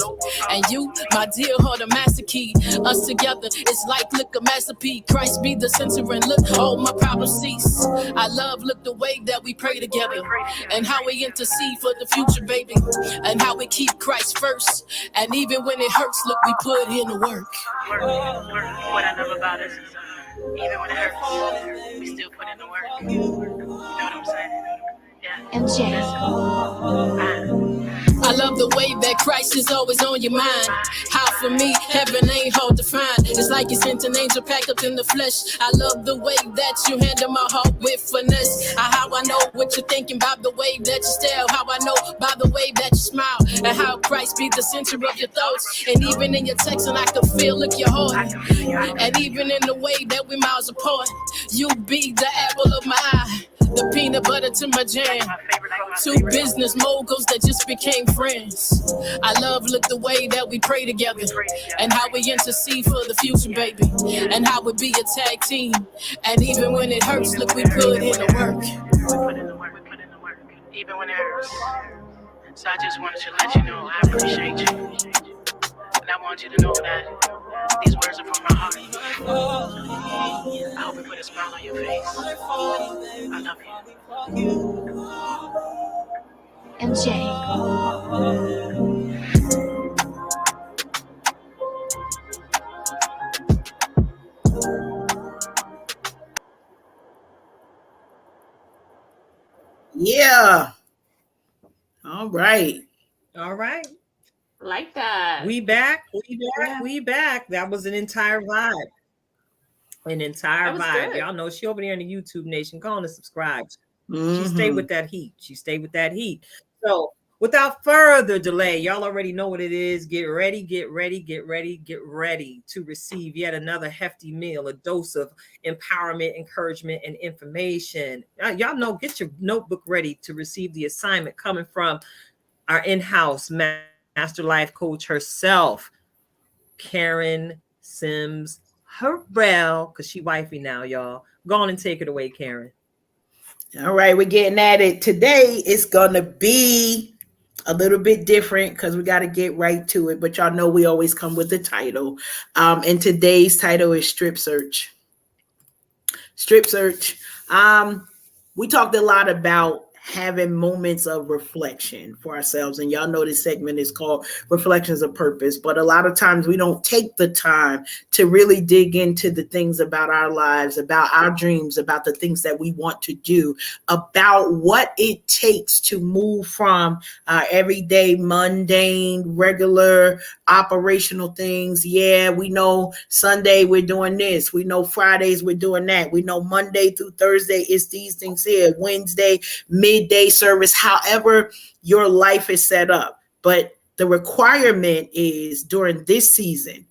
And you, my dear heart, a master key. Us together, it's like look a masterpiece. Christ be the center and look, all my problems cease. I love, look the way that we pray together. And how we intercede for the future, baby. And how we keep Christ first. And even when it hurts, look, we put in the work. What I love about us is even when it hurts, we still put in the work. You know what I'm saying? Yeah. I love the way that Christ is always on your mind. How for me, heaven ain't hard to find. It's like you sent an angel packed up in the flesh. I love the way that you handle my heart with finesse. How I know what you're thinking about the way that you stare. How I know by the way that you smile. And how Christ be the center of your thoughts. And even in your text, and I can feel, look, your heart. And even in the way that we miles apart, you be the apple of my eye. the peanut butter to my jam. Two business moguls that just became friends. I love, look, the way that we pray together, and how we intercede for the future, baby, and how we be a tag team. And even when it hurts, look, we put in the work. We put in the work, even when it hurts. So I just wanted to let you know I appreciate you. And I want you to know that these words are from my heart. I hope it put a smile on your face. I love you. MJ. Yeah. All right. All right. Like that. We back. We back. That was an entire vibe. An entire vibe. Good. Y'all know she over there in the YouTube nation. Go on and subscribe. Mm-hmm. She stayed with that heat. So without further delay, y'all already know what it is. Get ready to receive yet another hefty meal, a dose of empowerment, encouragement, and information. Y'all know, get your notebook ready to receive the assignment coming from our in-house master life coach herself, Karen Sims Harrell, because she wifey now, y'all. Go on and take it away, Karen. All right, we're getting at it. Today it's gonna be a little bit different because we got to get right to it. But y'all know we always come with the title. And today's title is Strip Search. Strip Search. We talked a lot about having moments of reflection for ourselves. And y'all know this segment is called Reflections of Purpose. But a lot of times we don't take the time to really dig into the things about our lives, about our dreams, about the things that we want to do, about what it takes to move from our everyday, mundane, regular, operational things. Yeah, we know Sunday we're doing this. We know Fridays we're doing that. We know Monday through Thursday it's these things here. Wednesday, midday service, however your life is set up. But the requirement is during this season,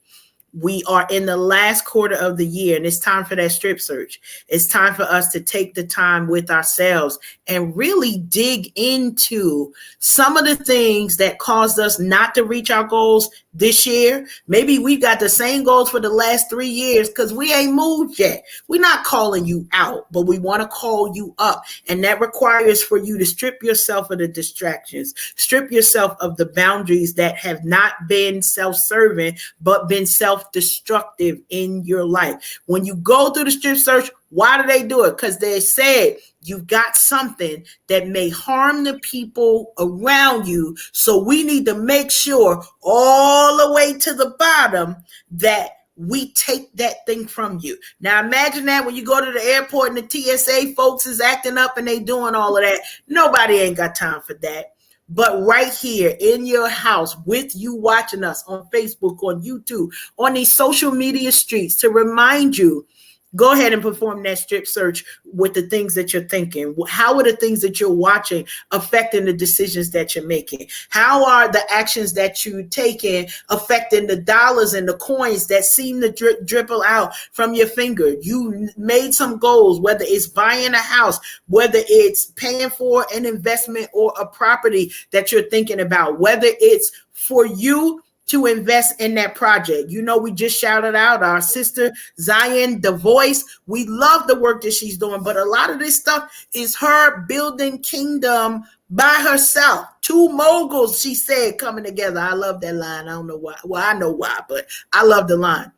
we are in the last quarter of the year, and it's time for that strip search. It's time for us to take the time with ourselves and really dig into some of the things that caused us not to reach our goals this year. Maybe we've got the same goals for the last 3 years because we ain't moved yet. We're not calling you out, but we want to call you up. And that requires for you to strip yourself of the distractions, strip yourself of the boundaries that have not been self-serving, but been self-destructive in your life. When you go through the strip search, why do they do it? Because they said you've got something that may harm the people around you. So we need to make sure all the way to the bottom that we take that thing from you. Now imagine that when you go to the airport and the TSA folks is acting up and they doing all of that. Nobody ain't got time for that. But right here in your house with you watching us on Facebook, on YouTube, on these social media streets to remind you, go ahead and perform that strip search with the things that you're thinking. How are the things that you're watching affecting the decisions that you're making? How are the actions that you're taking affecting the dollars and the coins that seem to dribble out from your finger? You made some goals, whether it's buying a house, whether it's paying for an investment or a property that you're thinking about, whether it's for you to invest in that project. You know, we just shouted out our sister Zion, The Voice. We love the work that she's doing, but a lot of this stuff is her building kingdom by herself. Two moguls, she said, coming together. I love that line. I don't know why. Well, I know why, but I love the line.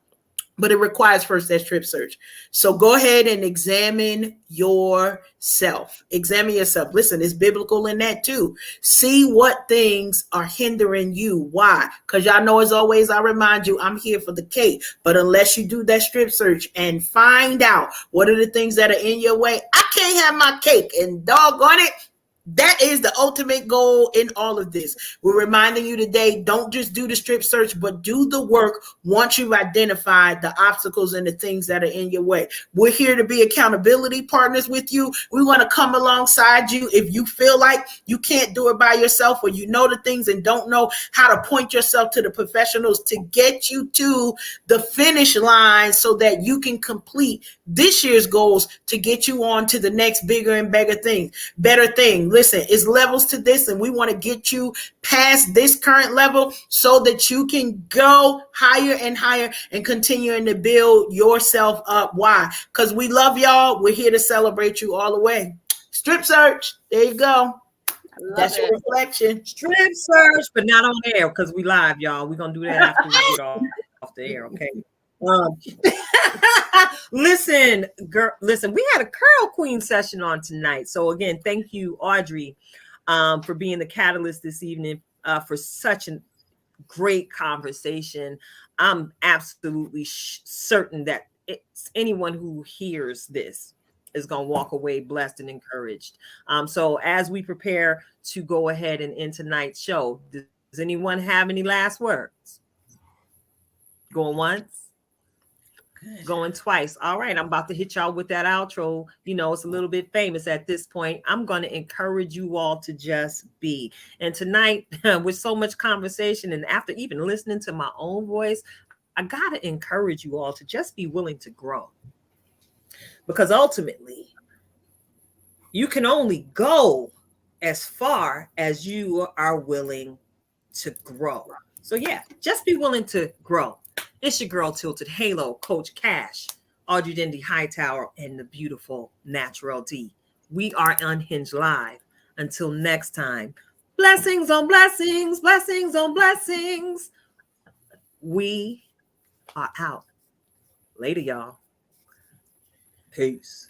But it requires first that strip search. So go ahead and examine yourself. Examine yourself. Listen, it's biblical in that too. See what things are hindering you. Why? Because y'all know, as always, I remind you, I'm here for the cake. But unless you do that strip search and find out what are the things that are in your way, I can't have my cake. And doggone it, That is the ultimate goal in all of this. We're reminding you today, don't just do the strip search, but do the work once you've identified the obstacles and the things that are in your way. We're here to be accountability partners with you. We want to come alongside you. If you feel like you can't do it by yourself, or you know the things and don't know how to point yourself to the professionals to get you to the finish line so that you can complete this year's goals to get you on to the next bigger and better thing. Listen, it's levels to this, and we want to get you past this current level so that you can go higher and higher and continuing to build yourself up. Why? Because we love y'all. We're here to celebrate you all the way. Strip search. There you go. That's your reflection. Strip search, but not on air because we live, y'all. We're gonna do that after we get off the air, okay? Listen, girl, listen, we had a Curl Queen session on tonight. So again, thank you, Audrey, for being the catalyst this evening for such a great conversation. I'm absolutely certain that it's anyone who hears this is going to walk away blessed and encouraged. So as we prepare to go ahead and end tonight's show, does anyone have any last words? Going once? Going twice. All right, I'm about to hit y'all with that outro. You know, it's a little bit famous at this point. I'm going to encourage you all to just be. And tonight, with so much conversation, and after even listening to my own voice, I got to encourage you all to just be willing to grow. Because ultimately, you can only go as far as you are willing to grow. So yeah, just be willing to grow. It's your girl Tilted Halo, Coach Cash, Audrey Dindy Hightower, and the beautiful Natural D. We are Unhinged Live. Until next time, blessings on blessings, blessings on blessings. We are out. Later, y'all. Peace.